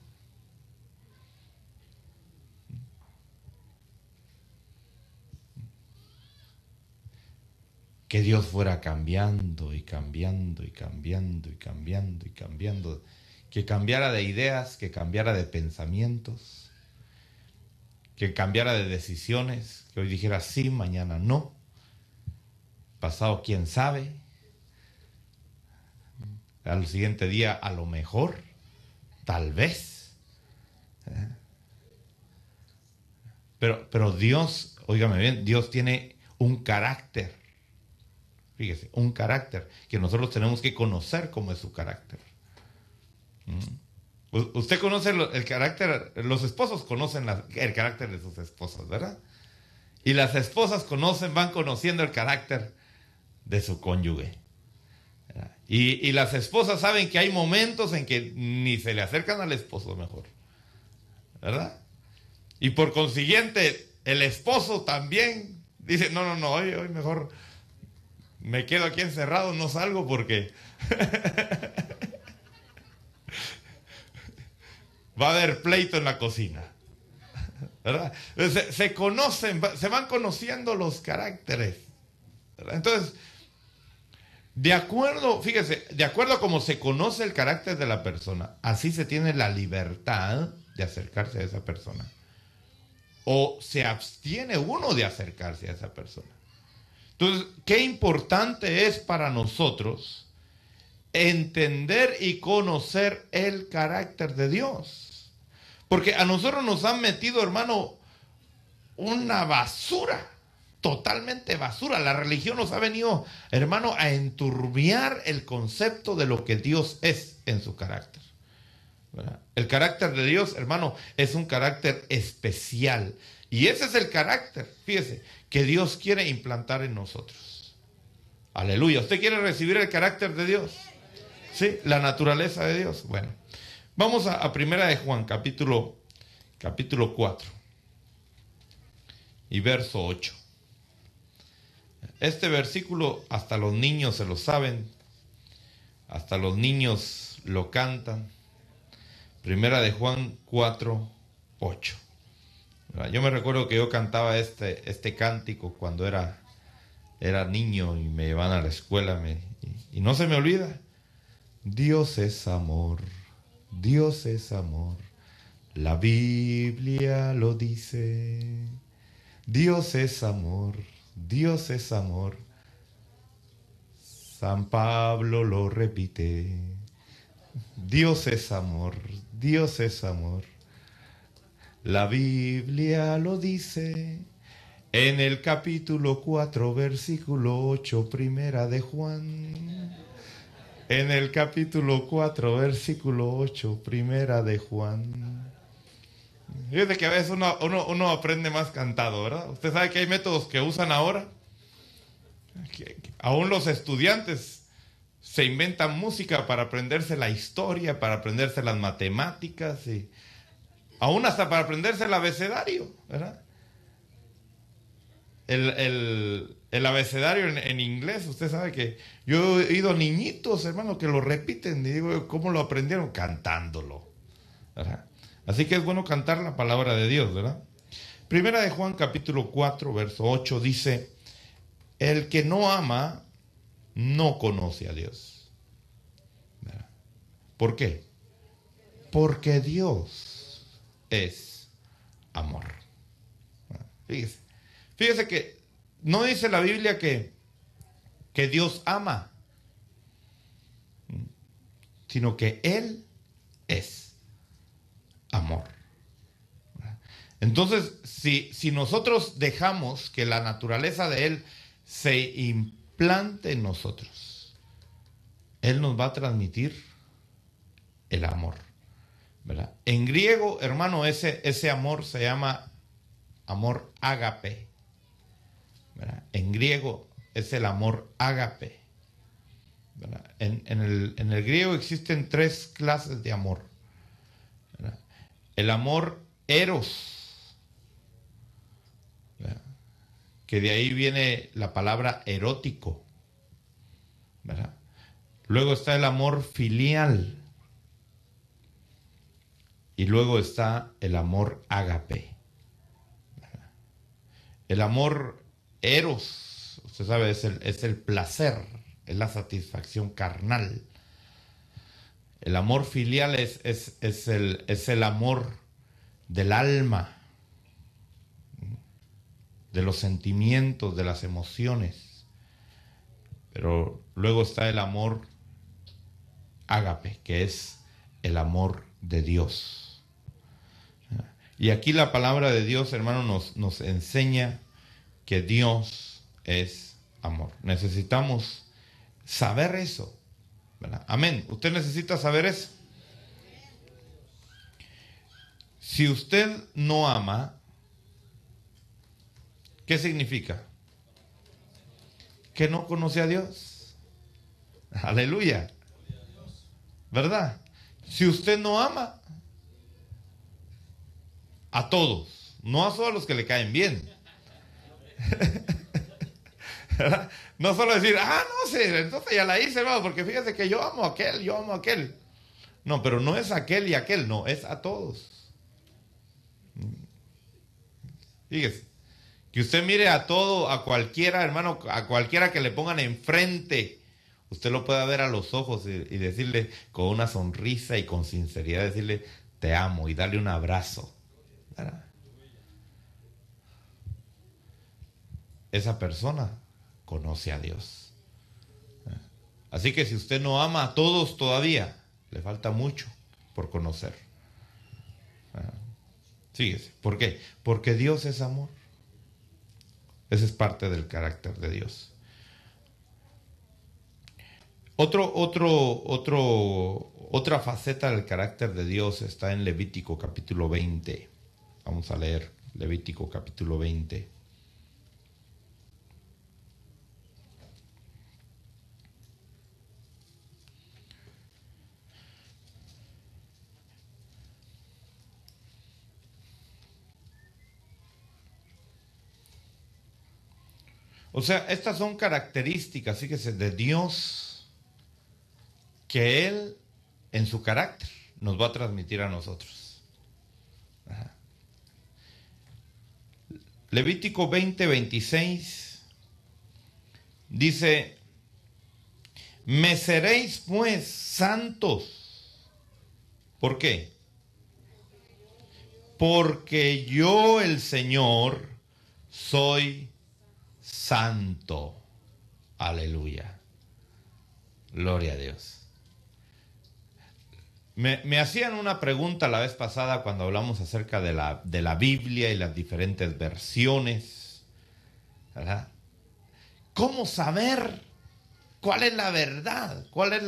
Que Dios fuera cambiando y cambiando y cambiando y cambiando y cambiando. Que cambiara de ideas, que cambiara de pensamientos, que cambiara de decisiones, que hoy dijera sí, mañana no, pasado quién sabe, al siguiente día a lo mejor, tal vez. Pero Dios, óigame bien, Dios tiene un carácter. Fíjese, un carácter que nosotros tenemos que conocer cómo es su carácter. Usted conoce el carácter, los esposos conocen el carácter de sus esposas, ¿verdad? Y las esposas van conociendo el carácter de su cónyuge. Y las esposas saben que hay momentos en que ni se le acercan al esposo mejor, ¿verdad? Y por consiguiente, el esposo también dice, no, hoy mejor me quedo aquí encerrado, no salgo porque va a haber pleito en la cocina, ¿verdad? Se conocen, se van conociendo los caracteres, ¿verdad? Entonces, fíjese, de acuerdo a cómo se conoce el carácter de la persona, así se tiene la libertad de acercarse a esa persona. O se abstiene uno de acercarse a esa persona. Entonces, qué importante es para nosotros entender y conocer el carácter de Dios. Porque a nosotros nos han metido, hermano, una basura, totalmente basura. La religión nos ha venido, hermano, a enturbiar el concepto de lo que Dios es en su carácter, ¿verdad? El carácter de Dios, hermano, es un carácter especial. Y ese es el carácter, fíjese, que Dios quiere implantar en nosotros. Aleluya. ¿Usted quiere recibir el carácter de Dios? Sí, la naturaleza de Dios. Bueno, vamos a Primera de Juan, capítulo 4 y verso 8. Este versículo hasta los niños se lo saben, hasta los niños lo cantan. Primera de Juan 4, 8. Yo me recuerdo que yo cantaba este cántico cuando era niño y me llevaban a la escuela y no se me olvida. Dios es amor, Dios es amor, la Biblia lo dice. Dios es amor, Dios es amor, San Pablo lo repite. Dios es amor, Dios es amor, la Biblia lo dice. En el capítulo 4, versículo 8, Primera de Juan. En el capítulo 4, versículo 8, Primera de Juan. Fíjate que a veces uno aprende más cantado, ¿verdad? Usted sabe que hay métodos que usan ahora. Aún los estudiantes se inventan música para aprenderse la historia, para aprenderse las matemáticas, y aún hasta para aprenderse el abecedario, ¿verdad? El abecedario en inglés, usted sabe que yo he oído niñitos, hermano, que lo repiten, y digo, ¿cómo lo aprendieron? Cantándolo, ¿verdad? Así que es bueno cantar la palabra de Dios, ¿verdad? Primera de Juan, capítulo 4, verso 8, dice, el que no ama, no conoce a Dios. ¿Verdad? ¿Por qué? Porque Dios es amor. Fíjese que no dice la Biblia que Dios ama, sino que Él es amor. Entonces, si nosotros dejamos que la naturaleza de Él se implante en nosotros, Él nos va a transmitir el amor, ¿verdad? En griego, hermano, ese amor se llama amor ágape, ¿verdad? En griego es el amor ágape, ¿verdad? En el griego existen 3 clases de amor, ¿verdad? El amor eros, ¿verdad? Que de ahí viene la palabra erótico, ¿verdad? Luego está el amor filial y luego está el amor ágape, ¿verdad? El amor eros, usted sabe, es el placer, es la satisfacción carnal. El amor filial es el amor del alma, de los sentimientos, de las emociones. Pero luego está el amor ágape, que es el amor de Dios. Y aquí la palabra de Dios, hermano, nos enseña que Dios es amor. Necesitamos saber eso, ¿verdad? Amén. ¿Usted necesita saber eso? Si usted no ama, ¿qué significa? Que no conoce a Dios. Aleluya. ¿Verdad? Si usted no ama a todos, no a solo a los que le caen bien. No solo decir, no sé, entonces ya la hice, hermano, porque fíjese que yo amo a aquel, yo amo a aquel. No, pero no es aquel y aquel, no, es a todos. Fíjese, que usted mire a todo, a cualquiera, hermano, a cualquiera que le pongan enfrente, usted lo pueda ver a los ojos y decirle con una sonrisa y con sinceridad, decirle, te amo, y darle un abrazo. ¿Verdad? Esa persona conoce a Dios. Así que si usted no ama a todos todavía, le falta mucho por conocer. Fíjese, ¿por qué? Porque Dios es amor. Esa es parte del carácter de Dios. Otra faceta del carácter de Dios está en Levítico capítulo 20. Vamos a leer Levítico capítulo 20. O sea, estas son características, fíjese, de Dios que Él, en su carácter, nos va a transmitir a nosotros. Ajá. Levítico 20:26 dice, me seréis pues santos. ¿Por qué? Porque yo, el Señor, soy santo. Aleluya. Gloria a Dios. Me hacían una pregunta la vez pasada cuando hablamos acerca de la Biblia y las diferentes versiones, ¿verdad? ¿Cómo saber cuál es la verdad? ¿Cuál es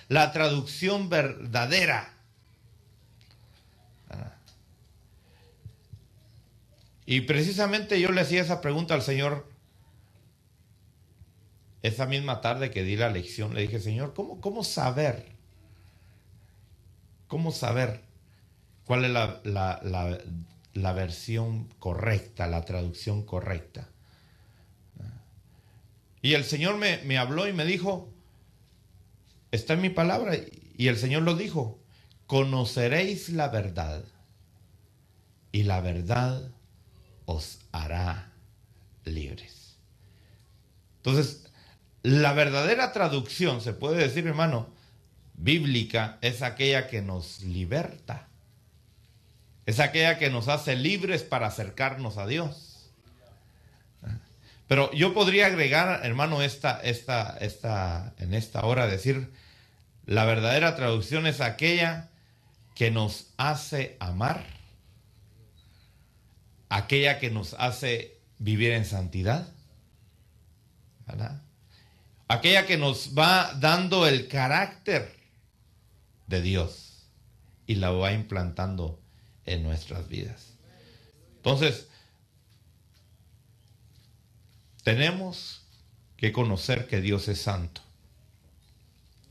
la traducción verdadera? ¿Verdad? Y precisamente yo le hacía esa pregunta al Señor esa misma tarde que di la lección. Le dije, Señor, ¿cómo saber? ¿Cómo saber cuál es la versión correcta, la traducción correcta? Y el Señor me habló y me dijo, está en mi palabra, y el Señor lo dijo, conoceréis la verdad, y la verdad os hará libres. Entonces, la verdadera traducción, se puede decir, hermano, bíblica, es aquella que nos liberta. Es aquella que nos hace libres para acercarnos a Dios. Pero yo podría agregar, hermano, en esta hora decir, la verdadera traducción es aquella que nos hace amar, aquella que nos hace vivir en santidad, ¿verdad? Aquella que nos va dando el carácter de Dios y la va implantando en nuestras vidas. Entonces, tenemos que conocer que Dios es santo.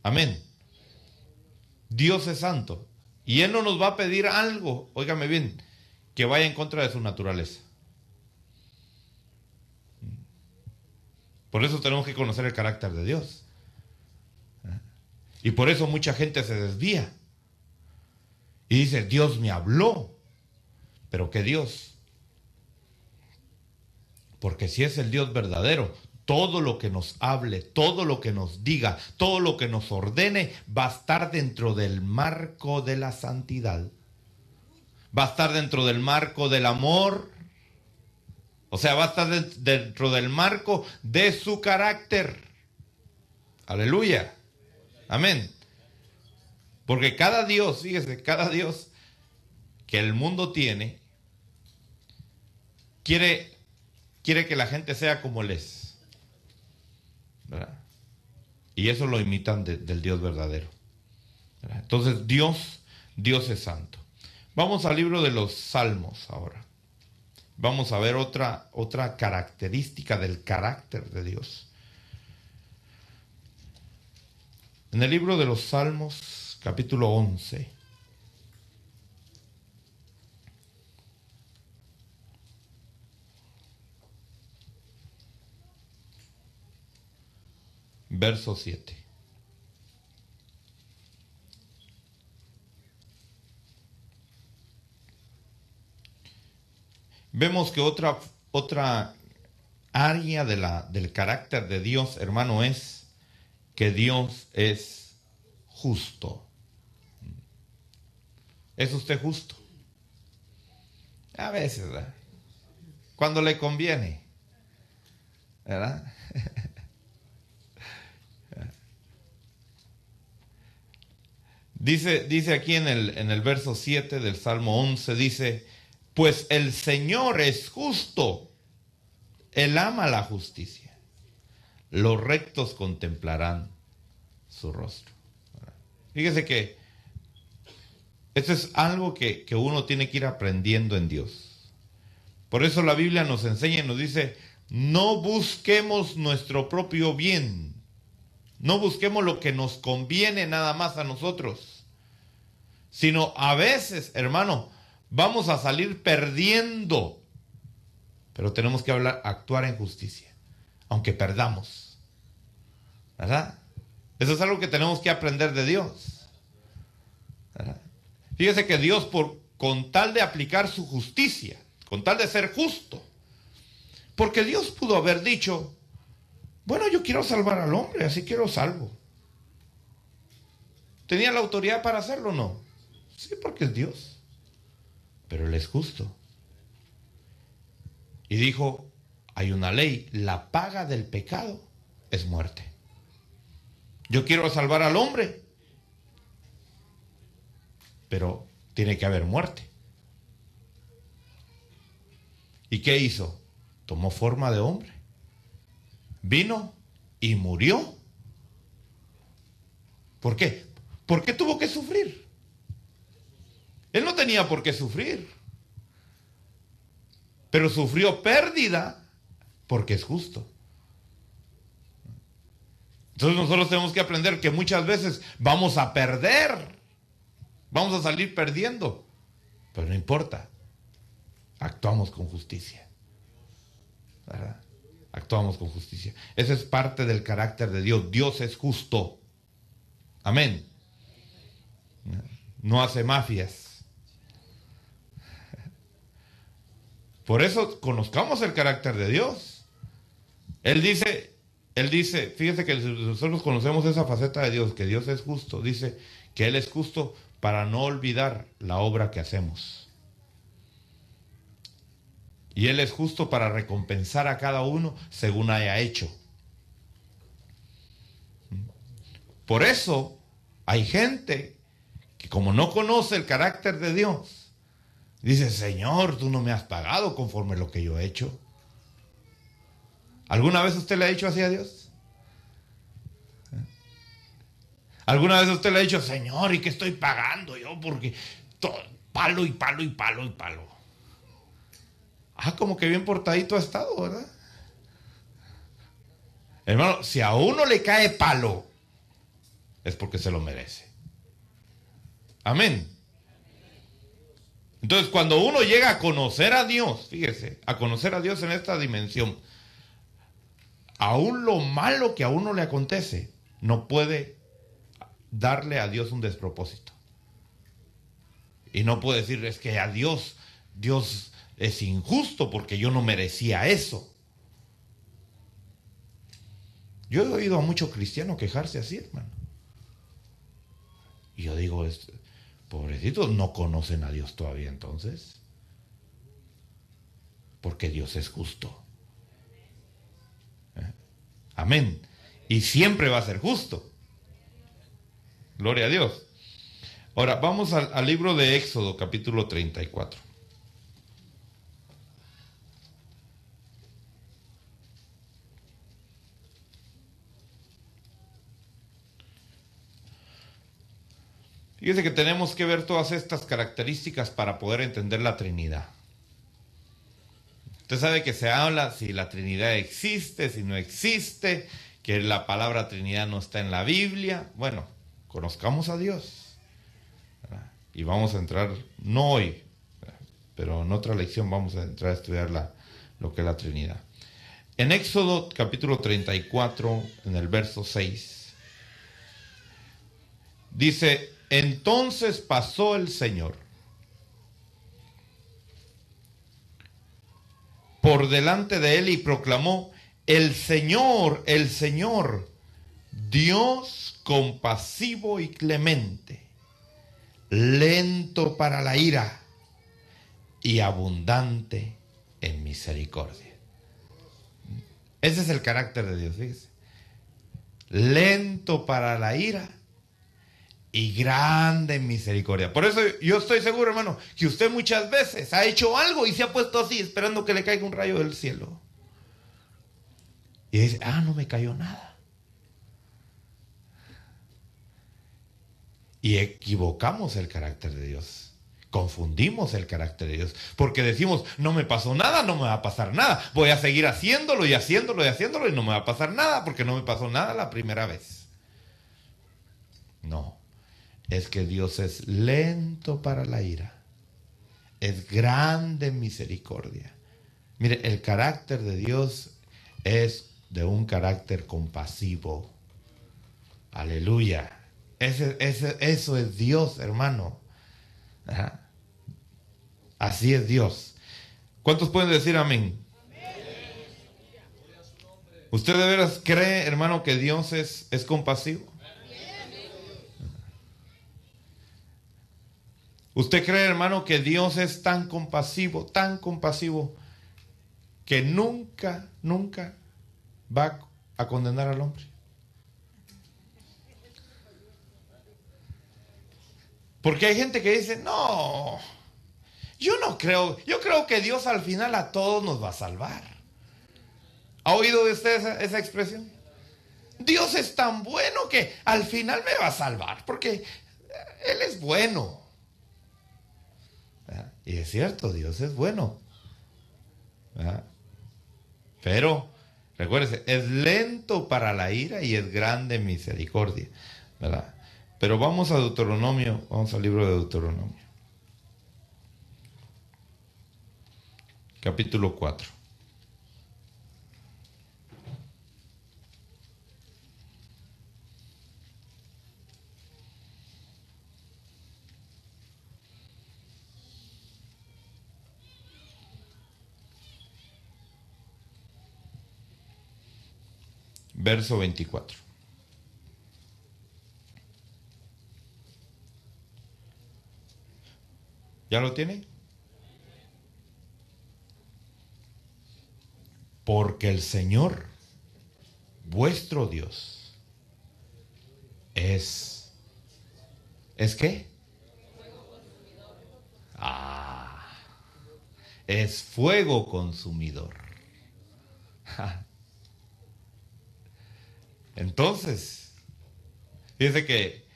Amén. Dios es santo. Y Él no nos va a pedir algo, óigame bien, que vaya en contra de su naturaleza. Por eso tenemos que conocer el carácter de Dios. Y por eso mucha gente se desvía. Y dice, Dios me habló. Pero ¿qué Dios? Porque si es el Dios verdadero, todo lo que nos hable, todo lo que nos diga, todo lo que nos ordene, va a estar dentro del marco de la santidad. Va a estar dentro del marco del amor. O sea, va a estar dentro del marco de su carácter. Aleluya. Amén. Porque cada Dios, fíjese, cada Dios que el mundo tiene, quiere quiere que la gente sea como Él es, ¿verdad? Y eso lo imitan del Dios verdadero, ¿verdad? Entonces Dios es santo. Vamos al libro de los Salmos ahora. Vamos a ver otra característica del carácter de Dios. En el libro de los Salmos, capítulo 11. Verso 7. Vemos que otra área del carácter de Dios, hermano, es que Dios es justo. ¿Es usted justo? A veces, ¿verdad? Cuando le conviene, ¿verdad? Dice aquí en el verso 7 del Salmo 11, dice, pues el Señor es justo, Él ama la justicia, los rectos contemplarán su rostro. Fíjese que esto es algo que uno tiene que ir aprendiendo en Dios. Por eso la Biblia nos enseña y nos dice, no busquemos nuestro propio bien, no busquemos lo que nos conviene nada más a nosotros, sino a veces, hermano, vamos a salir perdiendo, pero tenemos que actuar en justicia, aunque perdamos, ¿verdad? Eso es algo que tenemos que aprender de Dios, ¿verdad? Fíjese que Dios, con tal de aplicar su justicia, con tal de ser justo, porque Dios pudo haber dicho, bueno, yo quiero salvar al hombre, así que lo salvo. ¿Tenía la autoridad para hacerlo o no? Sí, porque es Dios. Pero Él es justo. Y dijo, hay una ley, la paga del pecado es muerte. Yo quiero salvar al hombre, pero tiene que haber muerte. ¿Y qué hizo? Tomó forma de hombre. Vino y murió. ¿Por qué? ¿Por qué tuvo que sufrir? Él no tenía por qué sufrir, pero sufrió pérdida porque es justo. Entonces nosotros tenemos que aprender que muchas veces vamos a perder, vamos a salir perdiendo, pero no importa, actuamos con justicia, ¿verdad? Actuamos con justicia. Esa es parte del carácter de Dios. Dios es justo. Amén. No hace mafias. Por eso conozcamos el carácter de Dios. Él dice, fíjese que nosotros conocemos esa faceta de Dios, que Dios es justo. Dice que Él es justo para no olvidar la obra que hacemos. Y Él es justo para recompensar a cada uno según haya hecho. Por eso hay gente que, como no conoce el carácter de Dios, dice, Señor, tú no me has pagado conforme lo que yo he hecho. ¿Alguna vez usted le ha dicho así a Dios? ¿Alguna vez usted le ha dicho, Señor, ¿y qué estoy pagando yo? Porque palo y palo y palo y palo. Ah, como que bien portadito ha estado, ¿verdad? Hermano, si a uno le cae palo, es porque se lo merece. Amén. Entonces, cuando uno llega a conocer a Dios, fíjese, a conocer a Dios en esta dimensión, aún lo malo que a uno le acontece, no puede darle a Dios un despropósito. Y no puede decir, es que a Dios es injusto porque yo no merecía eso. Yo he oído a muchos cristianos quejarse así, hermano. Y yo digo, pobrecitos, no conocen a Dios todavía entonces. Porque Dios es justo. Amén. Y siempre va a ser justo. Gloria a Dios. Ahora, vamos al libro de Éxodo, capítulo 34. Fíjese que tenemos que ver todas estas características para poder entender la Trinidad. Usted sabe que se habla si la Trinidad existe, si no existe, que la palabra Trinidad no está en la Biblia. Bueno, conozcamos a Dios, ¿verdad? Y vamos a entrar, no hoy, pero en otra lección vamos a entrar a estudiar lo que es la Trinidad. En Éxodo capítulo 34, en el verso 6, dice: entonces pasó el Señor por delante de él y proclamó: el Señor, Dios compasivo y clemente, lento para la ira y abundante en misericordia. Ese es el carácter de Dios, fíjese. Lento para la ira y grande en misericordia. Por eso yo estoy seguro, hermano, que usted muchas veces ha hecho algo y se ha puesto así, esperando que le caiga un rayo del cielo. Y dice: no me cayó nada. Y equivocamos el carácter de Dios. Confundimos el carácter de Dios. Porque decimos: no me pasó nada, no me va a pasar nada. Voy a seguir haciéndolo y haciéndolo y haciéndolo y no me va a pasar nada porque no me pasó nada la primera vez. No. Es que Dios es lento para la ira. Es grande en misericordia. Mire, el carácter de Dios es de un carácter compasivo. Aleluya. Eso es Dios, hermano. Ajá. Así es Dios. ¿Cuántos pueden decir amén? ¿Usted de veras cree, hermano, que Dios es compasivo? ¿Usted cree, hermano, que Dios es tan compasivo, que nunca va a condenar al hombre? Porque hay gente que dice: no, yo no creo, yo creo que Dios al final a todos nos va a salvar. ¿Ha oído de usted esa expresión? Dios es tan bueno que al final me va a salvar, porque Él es bueno. ¿Verdad? Y es cierto, Dios es bueno. ¿Verdad? Pero, recuérdese, es lento para la ira y es grande en misericordia. ¿Verdad? Pero vamos a Deuteronomio, vamos al libro de Deuteronomio. Capítulo 4. Verso 24. ¿Ya lo tiene? Porque el Señor, vuestro Dios, ¿es qué? Es fuego consumidor. Entonces, fíjese que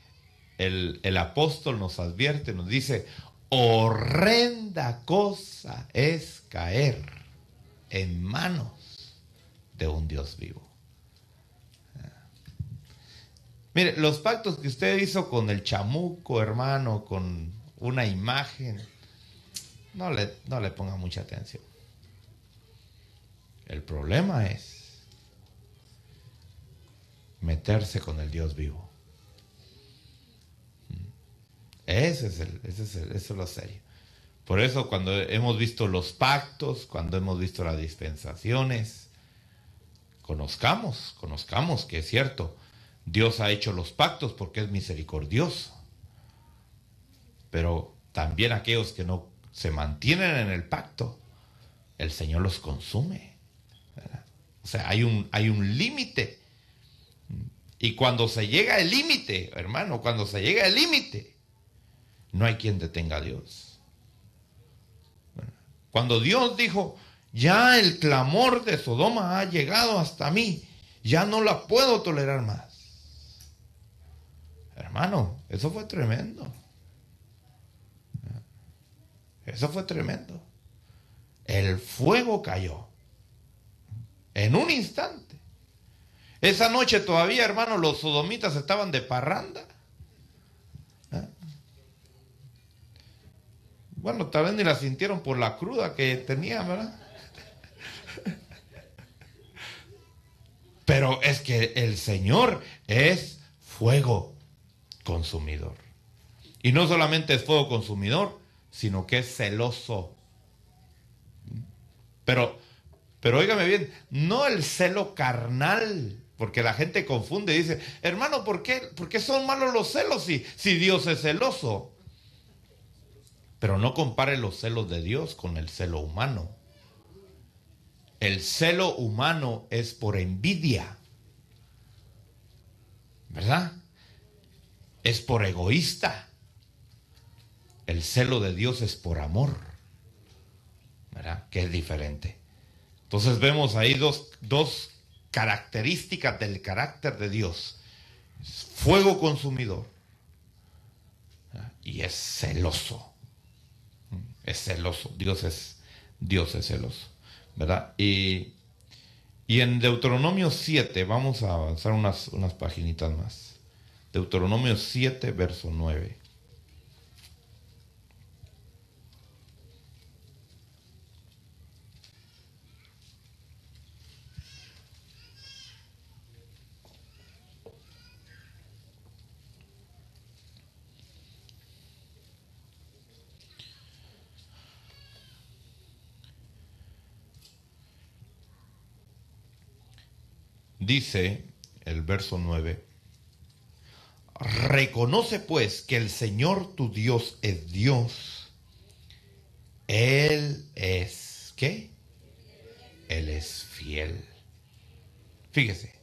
el apóstol nos advierte, nos dice: horrenda cosa es caer en manos de un Dios vivo. Mire, los pactos que usted hizo con el chamuco, hermano, con una imagen, no le ponga mucha atención. El problema es meterse con el Dios vivo. Eso es lo serio. Por eso, cuando hemos visto los pactos, cuando hemos visto las dispensaciones, conozcamos que es cierto, Dios ha hecho los pactos porque es misericordioso. Pero también aquellos que no se mantienen en el pacto, el Señor los consume, ¿verdad? O sea, hay un límite. Y cuando se llega el límite, hermano, cuando se llega el límite, no hay quien detenga a Dios. Cuando Dios dijo: ya el clamor de Sodoma ha llegado hasta mí, ya no la puedo tolerar más, hermano, Hermano, eso fue tremendo. Eso fue tremendo. El fuego cayó en un instante. Esa noche todavía, hermano, los sodomitas estaban de parranda. Bueno, tal vez ni la sintieron por la cruda que tenían, ¿verdad? Pero es que el Señor es fuego consumidor. Y no solamente es fuego consumidor, sino que es celoso. Pero óigame bien, no el celo carnal, porque la gente confunde y dice, hermano, por qué son malos los celos si Dios es celoso? Pero no compare los celos de Dios con el celo humano. El celo humano es por envidia, ¿verdad? Es por egoísta. El celo de Dios es por amor, ¿verdad? Que es diferente. Entonces vemos ahí dos características del carácter de Dios. Es fuego consumidor, ¿verdad? Y es celoso. Es celoso. Dios es celoso, ¿verdad? Y en Deuteronomio 7, vamos a avanzar unas paginitas más. Deuteronomio 7, verso 9. Dice el verso 9: reconoce pues que el Señor tu Dios es Dios. Él es, ¿qué? Él es fiel. Fíjese,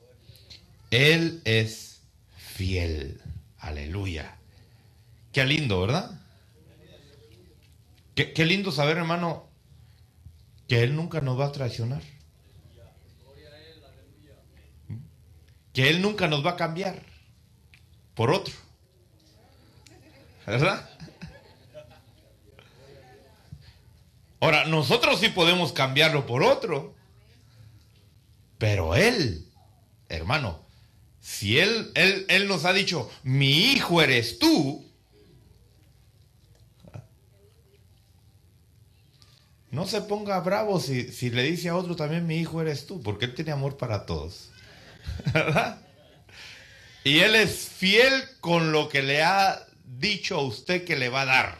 Él es fiel. Aleluya. Qué lindo, ¿verdad? Qué lindo saber, hermano, que Él nunca nos va a traicionar. Que Él nunca nos va a cambiar por otro. ¿Verdad? Ahora, nosotros sí podemos cambiarlo por otro. Pero Él, hermano, si él nos ha dicho, mi hijo eres tú, no se ponga bravo si le dice a otro también, mi hijo eres tú, porque Él tiene amor para todos. ¿Verdad? Y Él es fiel con lo que le ha dicho a usted que le va a dar.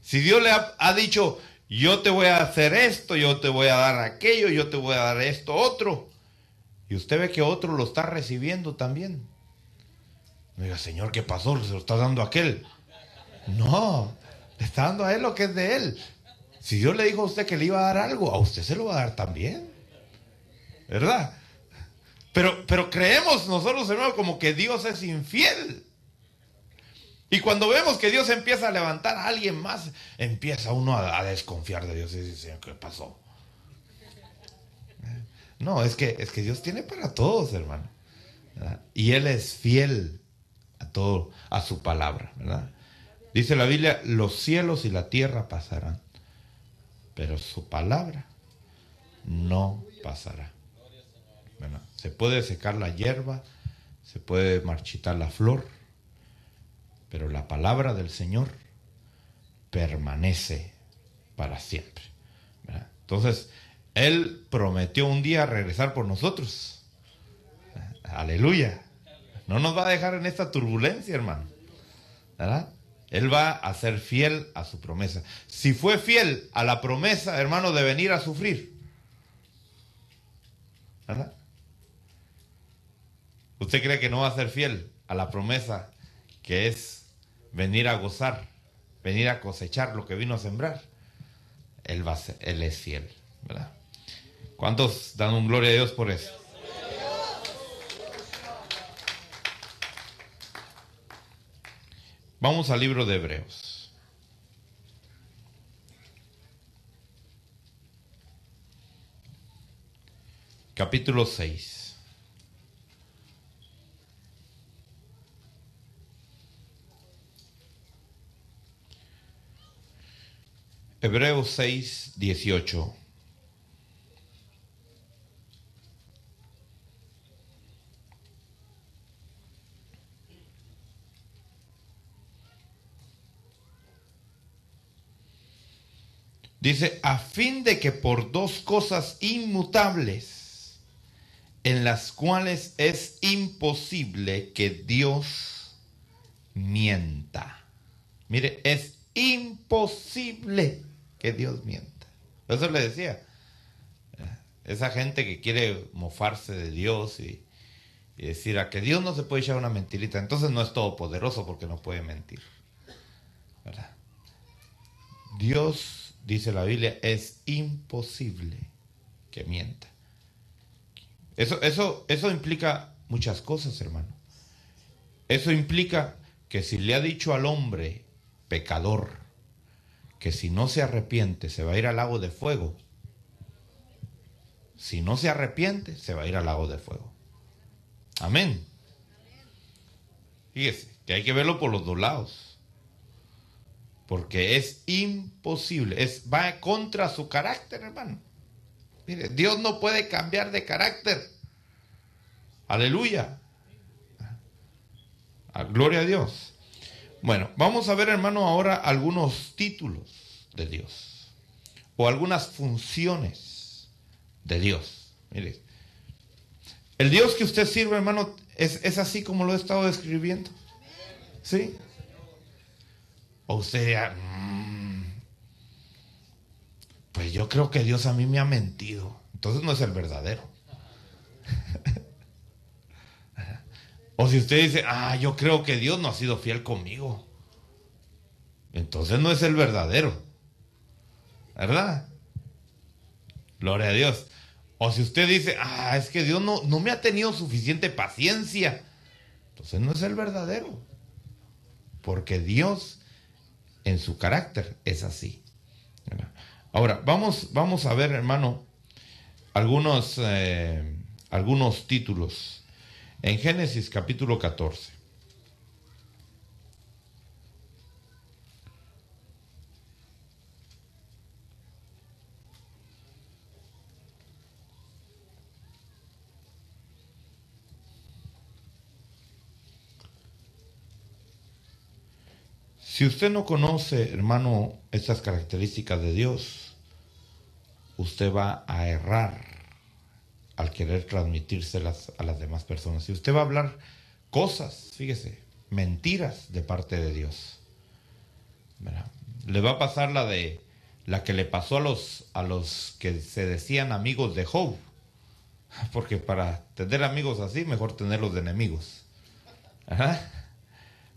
Si Dios le ha dicho, yo te voy a hacer esto, yo te voy a dar aquello, yo te voy a dar esto, otro, y usted ve que otro lo está recibiendo también. No diga, Señor, ¿qué pasó? ¿Se lo está dando a aquel? No, le está dando a él lo que es de él. Si Dios le dijo a usted que le iba a dar algo, a usted se lo va a dar también. ¿Verdad? Pero creemos nosotros, hermano, como que Dios es infiel. Y cuando vemos que Dios empieza a levantar a alguien más, empieza uno a desconfiar de Dios y dice, ¿qué pasó? No, es que Dios tiene para todos, hermano, ¿verdad? Y Él es fiel a todo, a su palabra, ¿verdad? Dice la Biblia, los cielos y la tierra pasarán, pero su palabra no pasará, ¿verdad? Se puede secar la hierba, se puede marchitar la flor, pero la palabra del Señor permanece para siempre, ¿verdad? Entonces, Él prometió un día regresar por nosotros. Aleluya. No nos va a dejar en esta turbulencia, hermano, ¿verdad? Él va a ser fiel a su promesa. Si fue fiel a la promesa, hermano, de venir a sufrir, ¿verdad? ¿Usted cree que no va a ser fiel a la promesa que es venir a gozar, venir a cosechar lo que vino a sembrar? Él es fiel, ¿verdad? ¿Cuántos dan un gloria a Dios por eso? Vamos al libro de Hebreos. Capítulo 6. Hebreos 6, 18. Dice, a fin de que por dos cosas inmutables, en las cuales es imposible que Dios mienta. Mire, es imposible que Dios mienta. Por eso le decía, esa gente que quiere mofarse de Dios y decir a que Dios no se puede echar una mentirita, entonces no es todopoderoso porque no puede mentir, ¿verdad? Dios, dice la Biblia, es imposible que mienta. Eso implica muchas cosas, hermano. Eso implica que si le ha dicho al hombre pecador que si no se arrepiente se va a ir al lago de fuego, si no se arrepiente se va a ir al lago de fuego. Amén. Fíjese que hay que verlo por los dos lados, porque es imposible, va contra su carácter, hermano. Mire, Dios no puede cambiar de carácter. Aleluya. Gloria a Dios. Bueno, vamos a ver, hermano, ahora algunos títulos de Dios o algunas funciones de Dios. Mire, el Dios que usted sirve, hermano, es así como lo he estado describiendo. ¿Sí? O usted dirá, pues yo creo que Dios a mí me ha mentido. Entonces no es el verdadero. O si usted dice, yo creo que Dios no ha sido fiel conmigo, entonces no es el verdadero, ¿verdad? Gloria a Dios. O si usted dice, es que Dios no me ha tenido suficiente paciencia, entonces no es el verdadero. Porque Dios en su carácter es así. Ahora, vamos a ver, hermano, algunos títulos. En Génesis capítulo 14. Si usted no conoce, hermano, estas características de Dios, usted va a errar al querer transmitírselas a las demás personas. Si usted va a hablar cosas, fíjese, mentiras de parte de Dios, ¿verdad? Le va a pasar la que le pasó a los que se decían amigos de Job, porque para tener amigos así, mejor tenerlos de enemigos. Ajá.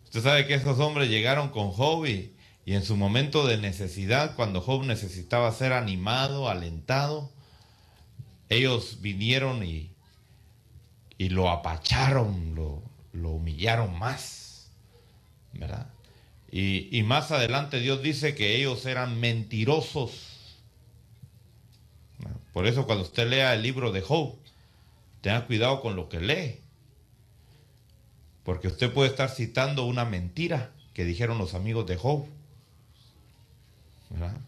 Usted sabe que esos hombres llegaron con Job y en su momento de necesidad, cuando Job necesitaba ser animado, alentado, ellos vinieron y lo apacharon, lo humillaron más, ¿verdad? Y más adelante Dios dice que ellos eran mentirosos. Por eso cuando usted lea el libro de Job, tenga cuidado con lo que lee, porque usted puede estar citando una mentira que dijeron los amigos de Job, ¿verdad?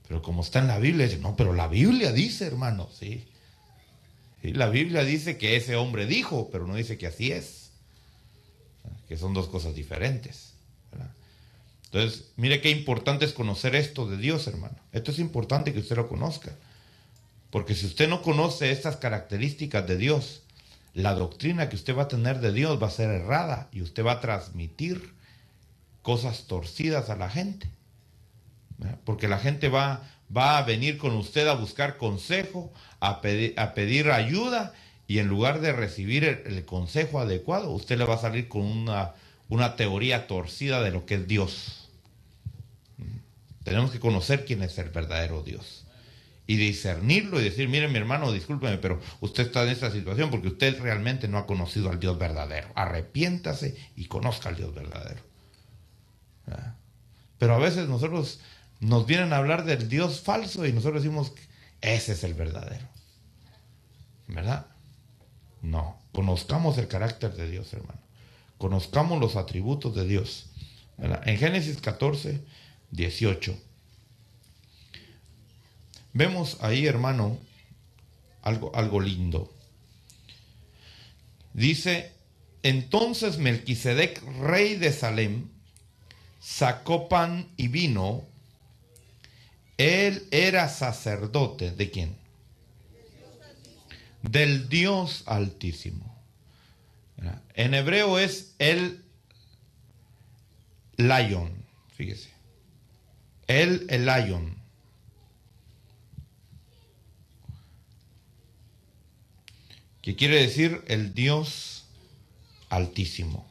Pero como está en la Biblia, dice, no, pero la Biblia dice, hermano, sí. Sí, la Biblia dice que ese hombre dijo, pero no dice que así es. Que son dos cosas diferentes, ¿verdad? Entonces, mire qué importante es conocer esto de Dios, hermano. Esto es importante que usted lo conozca. Porque si usted no conoce estas características de Dios, la doctrina que usted va a tener de Dios va a ser errada y usted va a transmitir cosas torcidas a la gente, ¿verdad? Porque la gente va a venir con usted a buscar consejo, a pedir ayuda, y en lugar de recibir el consejo adecuado, usted le va a salir con una teoría torcida de lo que es Dios. Tenemos que conocer quién es el verdadero Dios y discernirlo y decir, mire mi hermano, discúlpeme, pero usted está en esta situación porque usted realmente no ha conocido al Dios verdadero. Arrepiéntase y conozca al Dios verdadero. ¿Verdad? Pero a veces nosotros nos vienen a hablar del Dios falso y nosotros decimos, ese es el verdadero, ¿verdad? No, conozcamos el carácter de Dios, hermano. Conozcamos los atributos de Dios, ¿verdad? En Génesis 14, 18. Vemos ahí, hermano, algo lindo. Dice, entonces Melquisedec, rey de Salem, sacó pan y vino. Él era sacerdote, ¿de quién? Del Dios Altísimo. En hebreo es el Lion, fíjese. El Lion. Que quiere decir el Dios Altísimo.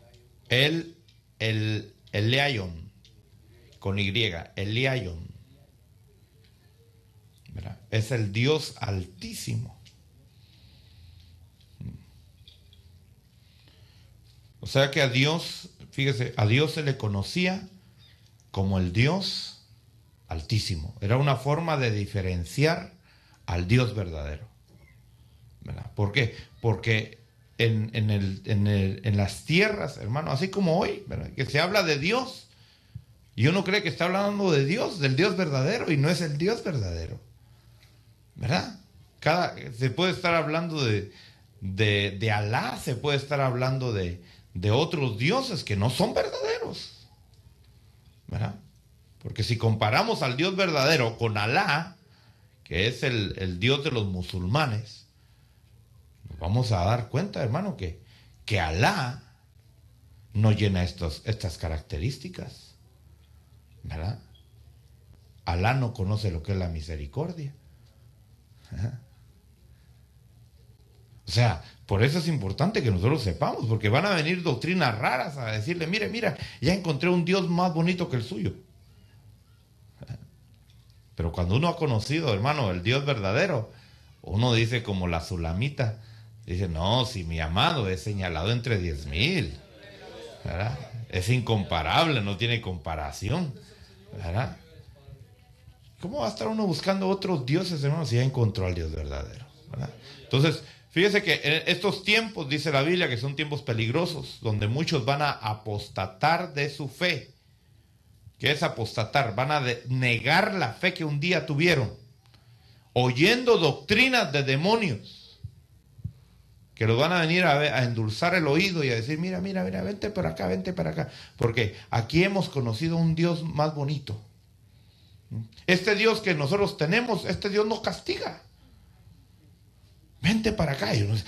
El Lion, con Y, el Lion. ¿Verdad? Es el Dios Altísimo. O sea que a Dios, fíjese, a Dios se le conocía como el Dios Altísimo. Era una forma de diferenciar al Dios verdadero. ¿Verdad? ¿Por qué? Porque en las tierras, hermano, así como hoy, ¿verdad?, que se habla de Dios, y uno cree que está hablando de Dios, del Dios verdadero, y no es el Dios verdadero. ¿Verdad? Se puede estar hablando de Alá, se puede estar hablando de otros dioses que no son verdaderos. ¿Verdad? Porque si comparamos al Dios verdadero con Alá, que es el Dios de los musulmanes, nos vamos a dar cuenta, hermano, que Alá no llena estas características. ¿Verdad? Alá no conoce lo que es la misericordia. O sea, por eso es importante que nosotros sepamos, porque van a venir doctrinas raras a decirle, mira, ya encontré un Dios más bonito que el suyo. Pero cuando uno ha conocido, hermano, el Dios verdadero, uno dice como la sulamita, dice, no, si mi amado es señalado entre 10,000, ¿verdad? Es incomparable, no tiene comparación, ¿verdad? ¿Cómo va a estar uno buscando otros dioses, hermano, si ya encontró al Dios verdadero? ¿Verdad? Entonces, fíjese que en estos tiempos, dice la Biblia, que son tiempos peligrosos, donde muchos van a apostatar de su fe. ¿Qué es apostatar? Van a negar la fe que un día tuvieron, oyendo doctrinas de demonios, que los van a venir a endulzar el oído y a decir, mira, vente para acá, porque aquí hemos conocido un Dios más bonito. Este Dios que nosotros tenemos, este Dios no castiga. Vente para acá. Y uno dice,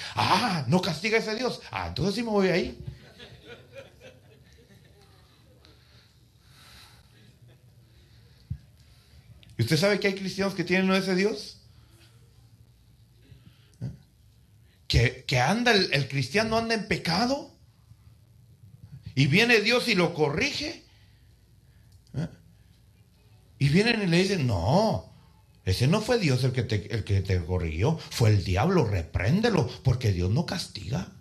no castiga ese Dios. Entonces sí me voy ahí. ¿Y usted sabe que hay cristianos que tienen ese Dios? Que anda, el cristiano anda en pecado. Y viene Dios y lo corrige. Y vienen y le dicen, no, ese no fue Dios el que te corrigió, fue el diablo, repréndelo, porque Dios no castiga.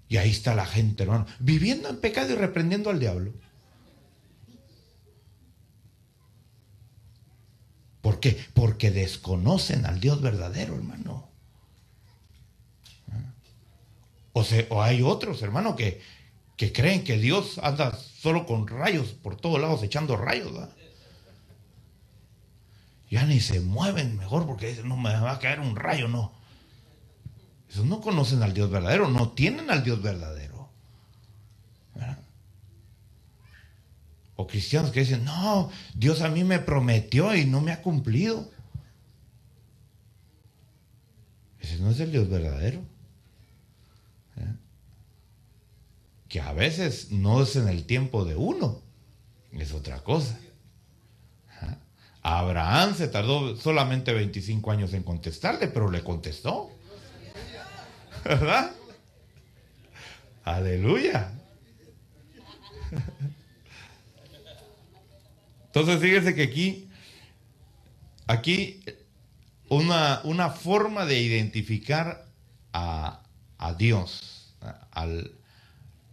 Y ahí está la gente, hermano, viviendo en pecado y reprendiendo al diablo. ¿Por qué? Porque desconocen al Dios verdadero, hermano. O hay otros, hermano, que creen que Dios anda solo con rayos por todos lados, echando rayos, ¿verdad? Ya ni se mueven mejor porque dicen, no me va a caer un rayo, no. Esos no conocen al Dios verdadero, no tienen al Dios verdadero. ¿Verdad? O cristianos que dicen, no, Dios a mí me prometió y no me ha cumplido. Ese no es el Dios verdadero. ¿Verdad? Que a veces no es en el tiempo de uno, es otra cosa. Abraham se tardó solamente 25 años en contestarle, pero le contestó. ¿Verdad? Aleluya. Entonces fíjese que aquí una forma de identificar a Dios,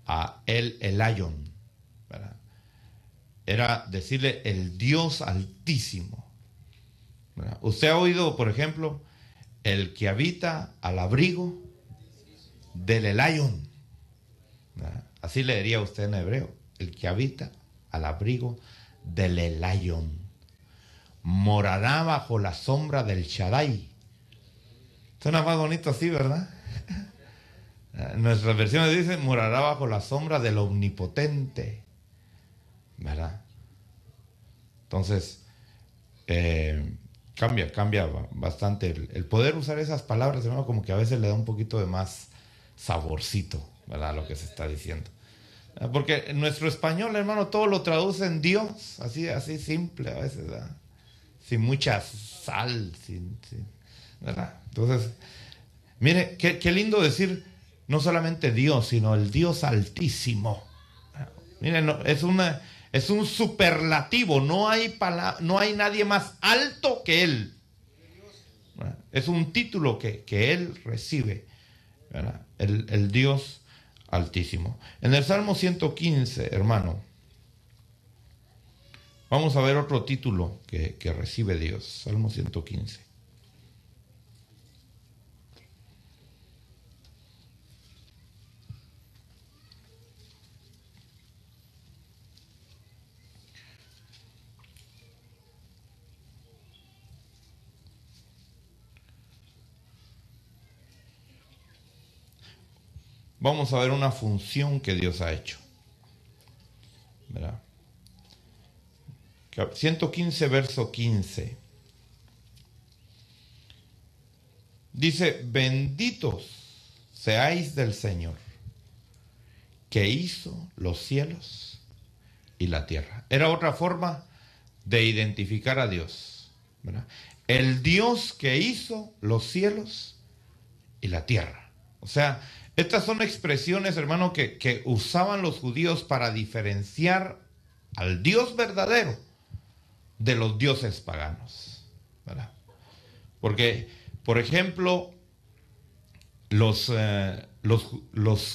a el Lion, ¿verdad?, era decirle el Dios Altísimo. ¿Verdad? Usted ha oído, por ejemplo, el que habita al abrigo del Lion. ¿Verdad? Así le diría usted en hebreo, el que habita al abrigo del Lion. morará bajo la sombra del Shaddai. Suena más bonito así, ¿verdad? Nuestras versiones dicen, morará bajo la sombra del Omnipotente, ¿verdad? Entonces, cambia bastante. El poder usar esas palabras, hermano, como que a veces le da un poquito de más saborcito, ¿verdad? Lo que se está diciendo. Porque en nuestro español, hermano, todo lo traduce en Dios, así simple a veces, ¿verdad? Sin mucha sal, ¿verdad? Entonces, mire, qué lindo decir no solamente Dios, sino el Dios Altísimo. Miren, no, es un superlativo, no hay nadie más alto que Él. Es un título que Él recibe, ¿verdad? El Dios Altísimo. En el Salmo 115, hermano, vamos a ver otro título que recibe Dios. Salmo 115. Vamos a ver una función que Dios ha hecho, ¿verdad? 115, verso 15. Dice, benditos seáis del Señor, que hizo los cielos y la tierra. Era otra forma de identificar a Dios, ¿verdad? El Dios que hizo los cielos y la tierra. O sea, estas son expresiones, hermano, que usaban los judíos para diferenciar al Dios verdadero de los dioses paganos, ¿verdad? Porque, por ejemplo, los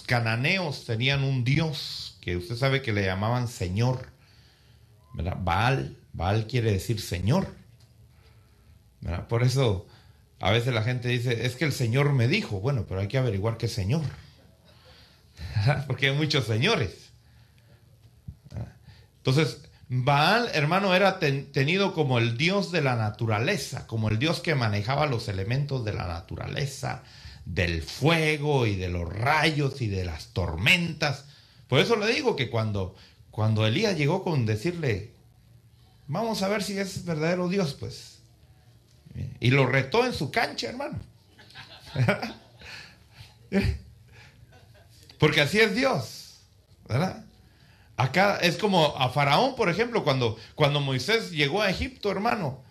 cananeos tenían un dios que usted sabe que le llamaban Señor, ¿verdad? Baal quiere decir Señor, ¿verdad? Por eso a veces la gente dice, es que el Señor me dijo. Bueno, pero hay que averiguar qué Señor, porque hay muchos señores. Entonces, Baal, hermano, era tenido como el dios de la naturaleza, como el dios que manejaba los elementos de la naturaleza, del fuego y de los rayos y de las tormentas. Por eso le digo que cuando Elías llegó con decirle, vamos a ver si es verdadero Dios, pues, y lo retó en su cancha, hermano. Porque así es Dios, ¿verdad? Acá es como a Faraón, por ejemplo, cuando Moisés llegó a Egipto, hermano,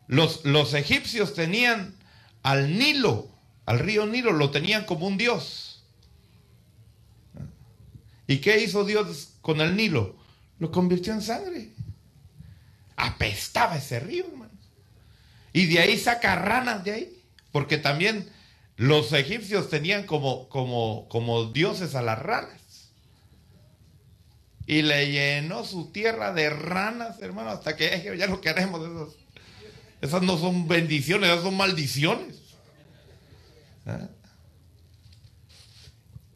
los egipcios tenían al Nilo, al río Nilo, lo tenían como un dios. ¿Y qué hizo Dios con el Nilo? Lo convirtió en sangre. Apestaba ese río, hermano. Y de ahí saca ranas de ahí, porque también los egipcios tenían como dioses a las ranas. Y le llenó su tierra de ranas, hermano, hasta que ya no queremos esos. Esas no son bendiciones, esas son maldiciones. ¿Ah?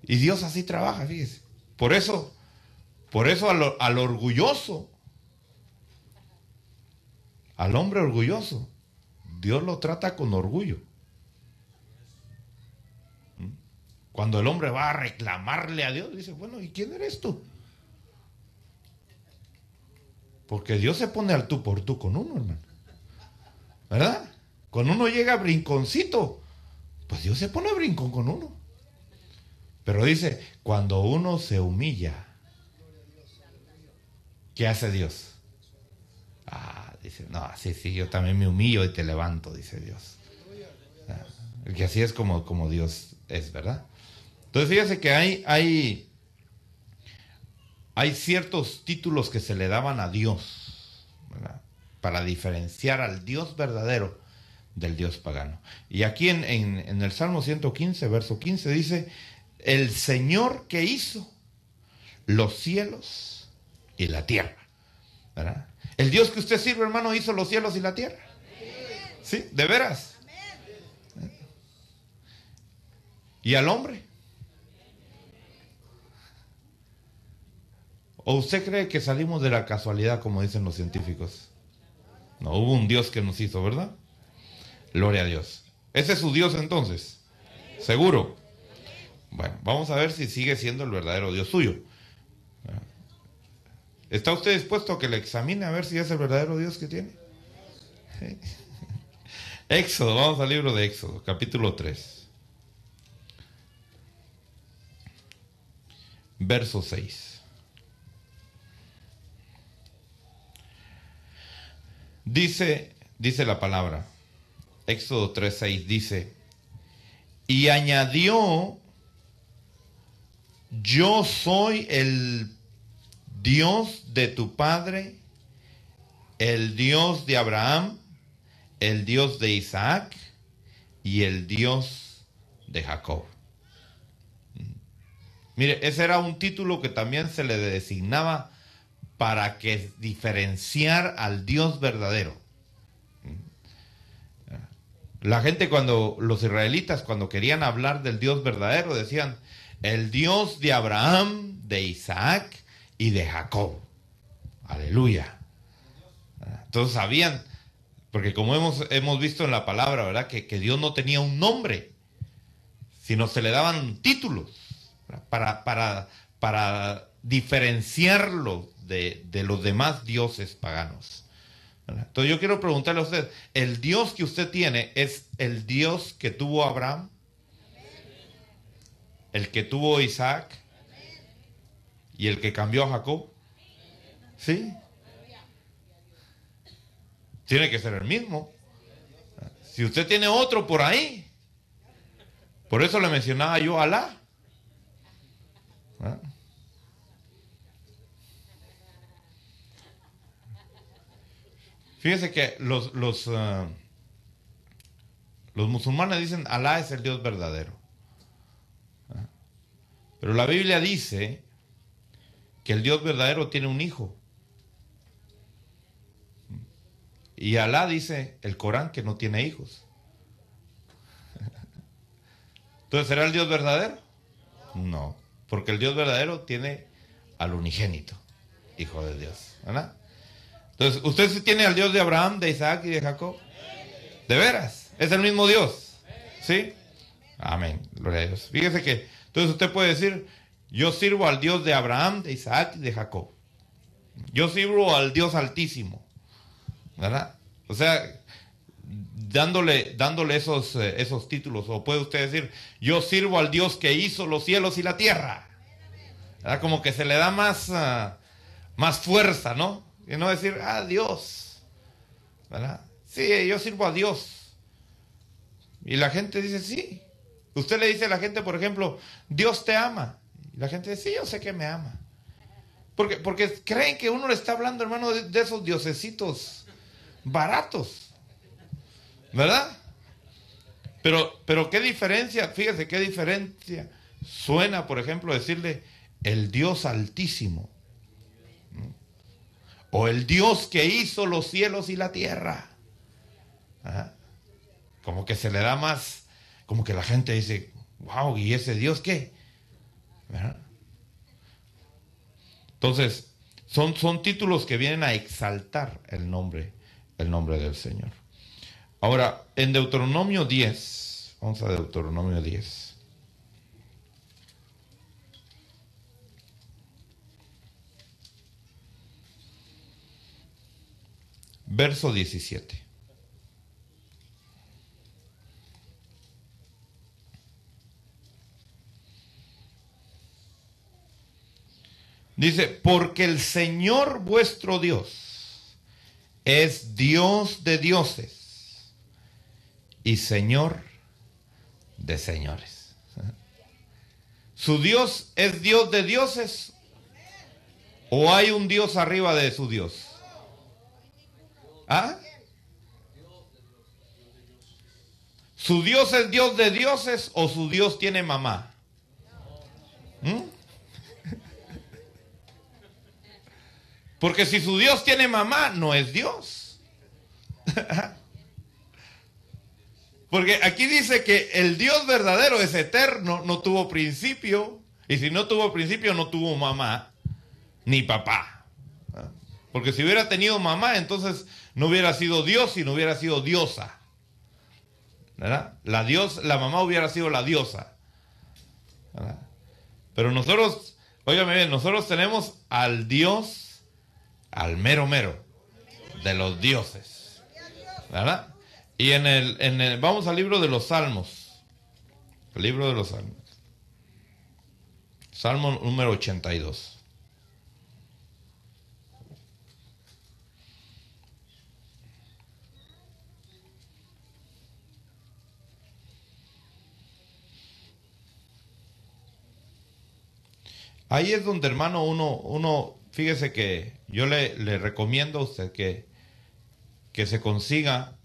Y Dios así trabaja, fíjese. Por eso al orgulloso, al hombre orgulloso, Dios lo trata con orgullo. Cuando el hombre va a reclamarle a Dios, dice, bueno, ¿y quién eres tú? Porque Dios se pone al tú por tú con uno, hermano. ¿Verdad? Cuando uno llega a brinconcito, pues Dios se pone a brincón con uno. Pero dice, cuando uno se humilla, ¿qué hace Dios? Dice, no, sí, yo también me humillo y te levanto, dice Dios. Que así es como Dios es, ¿verdad? Entonces fíjese que hay ciertos títulos que se le daban a Dios, ¿verdad? Para diferenciar al Dios verdadero del Dios pagano. Y aquí en el Salmo 115, verso 15, dice, el Señor que hizo los cielos y la tierra, ¿verdad? El Dios que usted sirve, hermano, hizo los cielos y la tierra. ¿Sí? ¿De veras? ¿Y al hombre? ¿O usted cree que salimos de la casualidad, como dicen los científicos? No hubo un Dios que nos hizo, ¿verdad? Gloria a Dios. ¿Ese es su Dios entonces? ¿Seguro? Bueno, vamos a ver si sigue siendo el verdadero Dios suyo. ¿Está usted dispuesto a que le examine a ver si es el verdadero Dios que tiene? ¿Sí? Éxodo, vamos al libro de Éxodo, capítulo 3. Verso 6. Dice la palabra, Éxodo 3:6 dice, y añadió, yo soy el Dios de tu padre, el Dios de Abraham, el Dios de Isaac y el Dios de Jacob. Mire, ese era un título que también se le designaba para que diferenciar al Dios verdadero. La gente los israelitas cuando querían hablar del Dios verdadero decían, el Dios de Abraham, de Isaac y de Jacob. Aleluya. Entonces sabían, porque como hemos visto en la palabra, ¿verdad? Que Dios no tenía un nombre, sino se le daban títulos para diferenciarlo de los demás dioses paganos. Entonces yo quiero preguntarle a usted, ¿el Dios que usted tiene es el Dios que tuvo Abraham? ¿El que tuvo Isaac? ¿Y el que cambió a Jacob? ¿Sí? Tiene que ser el mismo. Si usted tiene otro por ahí, por eso le mencionaba yo a Alá. Fíjese que los musulmanes dicen Alá es el Dios verdadero. Pero la Biblia dice que el Dios verdadero tiene un hijo. Y Alá dice el Corán que no tiene hijos. Entonces, ¿será el Dios verdadero? No, porque el Dios verdadero tiene al unigénito, Hijo de Dios, ¿verdad? Entonces, ¿usted sí tiene al Dios de Abraham, de Isaac y de Jacob? ¿De veras? ¿Es el mismo Dios? ¿Sí? Amén, gloria a Dios. Fíjese que, entonces usted puede decir, yo sirvo al Dios de Abraham, de Isaac y de Jacob. Yo sirvo al Dios Altísimo, ¿verdad? O sea, dándole esos títulos. O puede usted decir, yo sirvo al Dios que hizo los cielos y la tierra, ¿verdad? Como que se le da más fuerza, ¿no? Y no decir, Dios, ¿verdad? Sí, yo sirvo a Dios. Y la gente dice, sí. Usted le dice a la gente, por ejemplo, Dios te ama. Y la gente dice, sí, yo sé que me ama. Porque creen que uno le está hablando, hermano, de esos diosesitos baratos, ¿verdad? Pero qué diferencia, fíjese qué diferencia suena, por ejemplo, decirle el Dios Altísimo. O el Dios que hizo los cielos y la tierra. Como que se le da más, como que la gente dice, wow, ¿y ese Dios qué? ¿Verdad? Entonces, son títulos que vienen a exaltar el nombre del Señor. Ahora, en Deuteronomio 10, vamos a Deuteronomio 10. Verso 17. Dice, porque el Señor vuestro Dios es Dios de dioses y Señor de señores. ¿Su Dios es Dios de dioses o hay un Dios arriba de su Dios? ¿Su Dios es Dios de dioses o su Dios tiene mamá? Porque si su Dios tiene mamá, no es Dios. Porque aquí dice que el Dios verdadero es eterno, no tuvo principio. Y si no tuvo principio, no tuvo mamá ni papá. Porque si hubiera tenido mamá, entonces no hubiera sido Dios, sino hubiera sido diosa. ¿Verdad? La mamá hubiera sido la diosa. ¿Verdad? Pero nosotros, óigame bien, nosotros tenemos al Dios, al mero mero, de los dioses. ¿Verdad? Y vamos al libro de los Salmos. El libro de los Salmos. Salmo número 82. Ahí es donde, hermano, fíjese que yo le recomiendo a usted que se consiga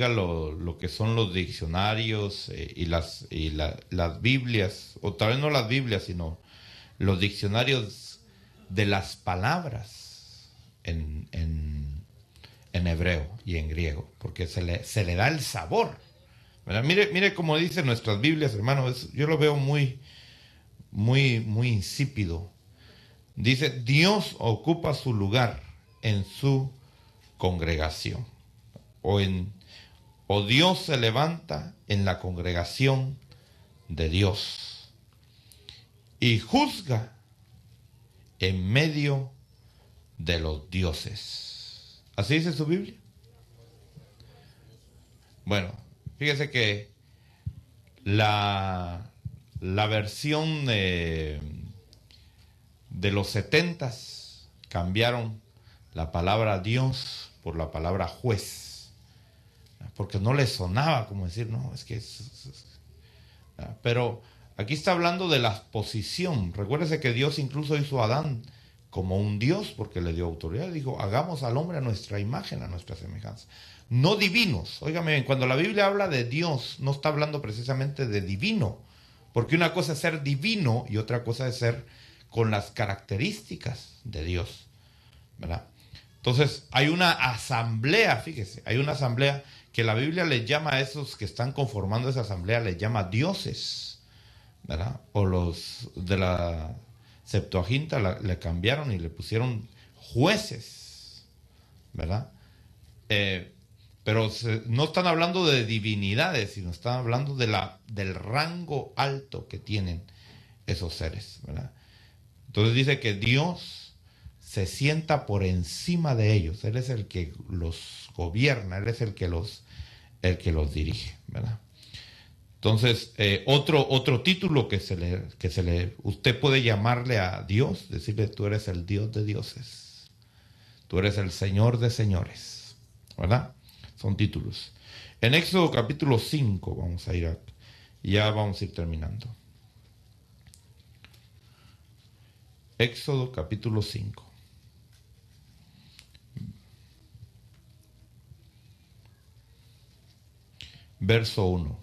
lo que son los diccionarios y las Biblias, o tal vez no las Biblias, sino los diccionarios de las palabras en hebreo y en griego, porque se le da el sabor. ¿Verdad? Mire como dicen nuestras Biblias, hermano, yo lo veo muy insípido. Dice: Dios ocupa su lugar en su congregación. O Dios se levanta en la congregación de Dios y juzga en medio de los dioses. ¿Así dice su Biblia? Bueno, fíjese que la versión de los 70s cambiaron la palabra Dios por la palabra juez, porque no les sonaba como decir, no, es que pero aquí está hablando de la posición. Recuérdese que Dios incluso hizo a Adán como un Dios, porque le dio autoridad. Dijo: hagamos al hombre a nuestra imagen, a nuestra semejanza. No divinos. Óigame bien, cuando la Biblia habla de Dios, no está hablando precisamente de divino, porque una cosa es ser divino y otra cosa es ser con las características de Dios, ¿verdad? Entonces hay una asamblea, fíjese, hay una asamblea que la Biblia les llama a esos que están conformando esa asamblea, les llama dioses, ¿verdad? O los de la Septuaginta le cambiaron y le pusieron jueces, ¿verdad? Pero no están hablando de divinidades, sino están hablando del rango alto que tienen esos seres, ¿verdad? Entonces dice que Dios se sienta por encima de ellos. Él es el que los gobierna, Él es el que los dirige, ¿verdad? Entonces, otro título que usted puede llamarle a Dios, decirle: tú eres el Dios de dioses, tú eres el Señor de señores, ¿verdad? Son títulos. En Éxodo capítulo 5 vamos a ir ya vamos a ir terminando. Éxodo capítulo 5. Verso 1.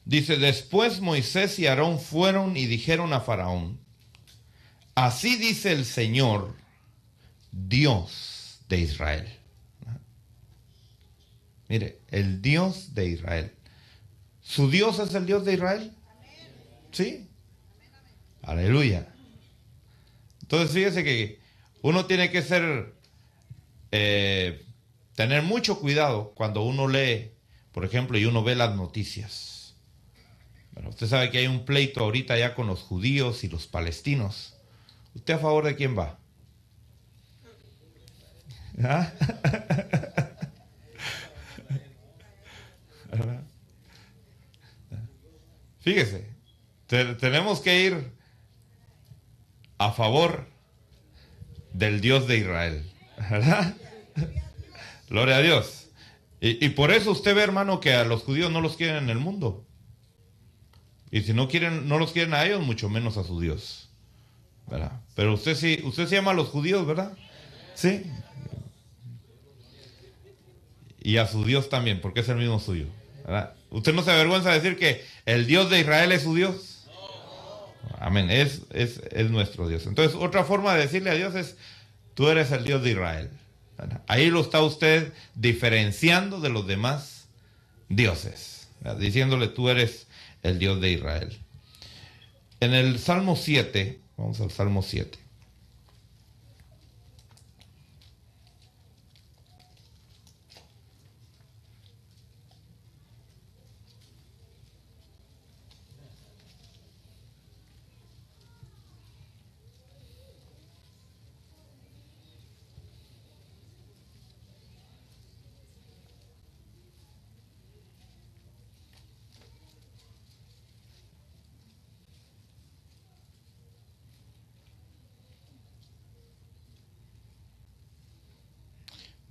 Dice: después Moisés y Aarón fueron y dijeron a Faraón: así dice el Señor, Dios de Israel. Mire, el Dios de Israel. ¿Su Dios es el Dios de Israel? ¿Sí? Aleluya. Entonces fíjese que uno tiene que tener mucho cuidado cuando uno lee, por ejemplo, y uno ve las noticias. Bueno, usted sabe que hay un pleito ahorita ya con los judíos y los palestinos. ¿Usted a favor de quién va? ¿Ah? Fíjese, tenemos que ir a favor del Dios de Israel, ¿verdad? Gloria a Dios. Y por eso usted ve, hermano, que a los judíos no los quieren en el mundo. Y si no los quieren a ellos, mucho menos a su Dios, ¿verdad? Pero usted sí ama a los judíos, ¿verdad? Sí. Y a su Dios también, porque es el mismo suyo, ¿verdad? ¿Usted no se avergüenza de decir que el Dios de Israel es su Dios? Amén, es nuestro Dios. Entonces, otra forma de decirle a Dios es: tú eres el Dios de Israel, ¿verdad? Ahí lo está usted diferenciando de los demás dioses, ¿verdad? Diciéndole: tú eres el Dios de Israel. En el Salmo 7, vamos al Salmo 7.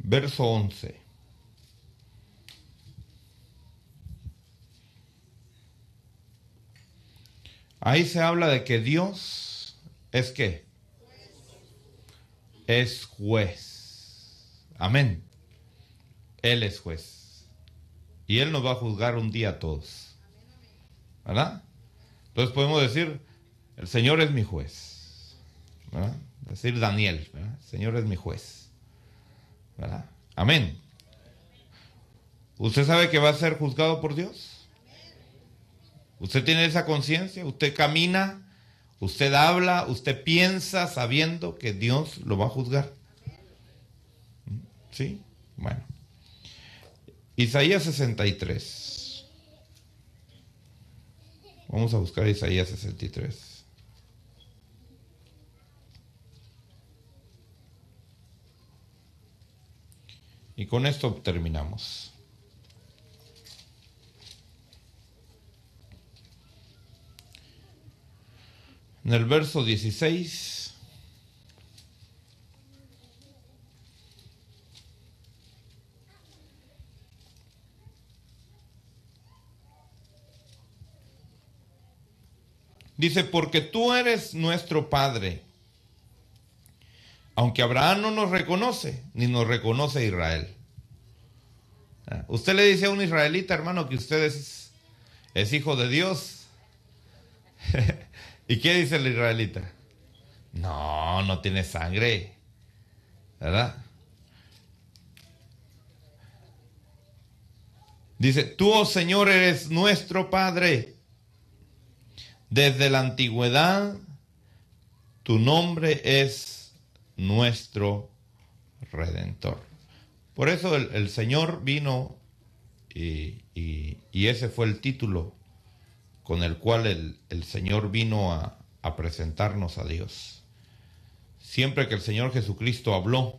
Verso 11. Ahí se habla de que Dios es ¿qué? Es juez. Amén. Él es juez. Y Él nos va a juzgar un día a todos. ¿Verdad? Entonces podemos decir, el Señor es mi juez. ¿Verdad? Decir Daniel, ¿verdad? El Señor es mi juez. ¿Verdad? Amén. ¿Usted sabe que va a ser juzgado por Dios? ¿Usted tiene esa conciencia? ¿Usted camina? ¿Usted habla? ¿Usted piensa sabiendo que Dios lo va a juzgar? ¿Sí? Bueno. Isaías 63. Vamos a buscar Isaías 63. Y con esto terminamos. En el verso 16, dice, porque tú eres nuestro Padre, aunque Abraham no nos reconoce, ni nos reconoce Israel. Usted le dice a un israelita, hermano, que usted es hijo de Dios. ¿Y qué dice el israelita? No, no tiene sangre, ¿verdad? Dice, tú, oh Señor, eres nuestro Padre. Desde la antigüedad, tu nombre es nuestro Redentor. Por eso el Señor vino y ese fue el título con el cual el Señor vino a presentarnos a Dios. Siempre que el Señor Jesucristo habló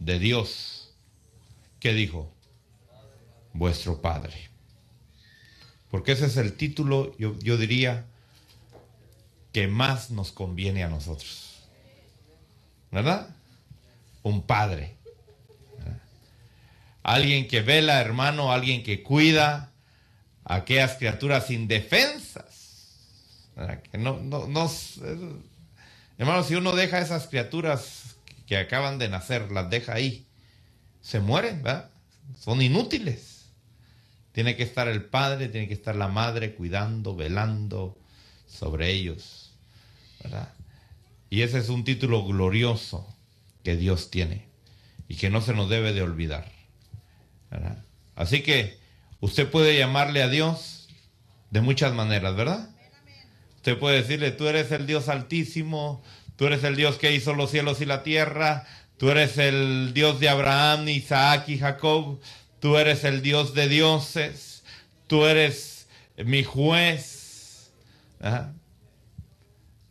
de Dios, ¿qué dijo? Vuestro Padre. Porque ese es el título, yo diría, que más nos conviene a nosotros. ¿Verdad? Un Padre. ¿Verdad? Alguien que vela, hermano, alguien que cuida a aquellas criaturas indefensas. ¿Verdad? Que hermano, si uno deja a esas criaturas que acaban de nacer, las deja ahí, se mueren, ¿verdad? Son inútiles. Tiene que estar el padre, tiene que estar la madre cuidando, velando sobre ellos, ¿verdad? Y ese es un título glorioso que Dios tiene y que no se nos debe de olvidar, ¿verdad? Así que usted puede llamarle a Dios de muchas maneras, ¿verdad? Usted puede decirle, tú eres el Dios altísimo, tú eres el Dios que hizo los cielos y la tierra, tú eres el Dios de Abraham, Isaac y Jacob, tú eres el Dios de dioses, tú eres mi juez, ¿verdad?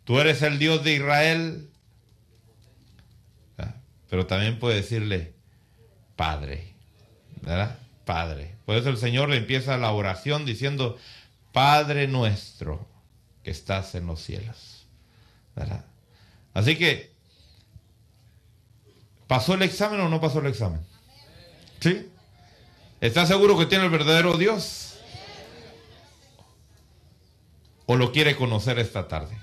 Tú eres el Dios de Israel, ¿verdad? Pero también puede decirle Padre, ¿verdad? Padre. Por eso el Señor le empieza la oración diciendo, Padre nuestro que estás en los cielos, ¿verdad? Así que, ¿pasó el examen o no pasó el examen? ¿Sí? ¿Está seguro que tiene el verdadero Dios? ¿O lo quiere conocer esta tarde?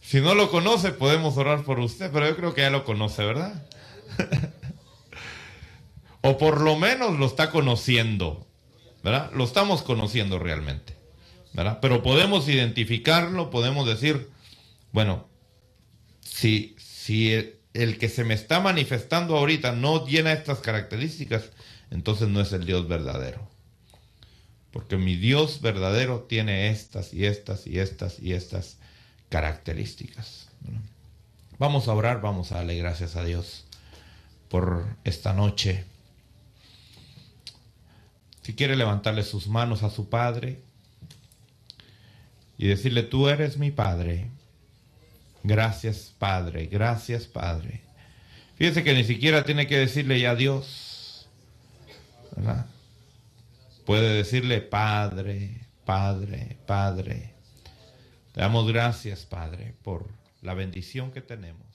Si no lo conoce, podemos orar por usted, pero yo creo que ya lo conoce, ¿verdad? O por lo menos lo está conociendo, ¿verdad? Lo estamos conociendo realmente, ¿verdad? Pero podemos identificarlo, podemos decir, bueno, si el que se me está manifestando ahorita no llena estas características, entonces no es el Dios verdadero. porque mi Dios verdadero tiene estas y estas y estas y estas características. Vamos a orar, vamos a darle gracias a Dios por esta noche. Si quiere levantarle sus manos a su Padre y decirle: tú eres mi Padre. Gracias, Padre. Gracias, Padre. Fíjese que ni siquiera tiene que decirle ya Dios, ¿verdad? Puede decirle: Padre, Padre, Padre. Te damos gracias, Padre, por la bendición que tenemos.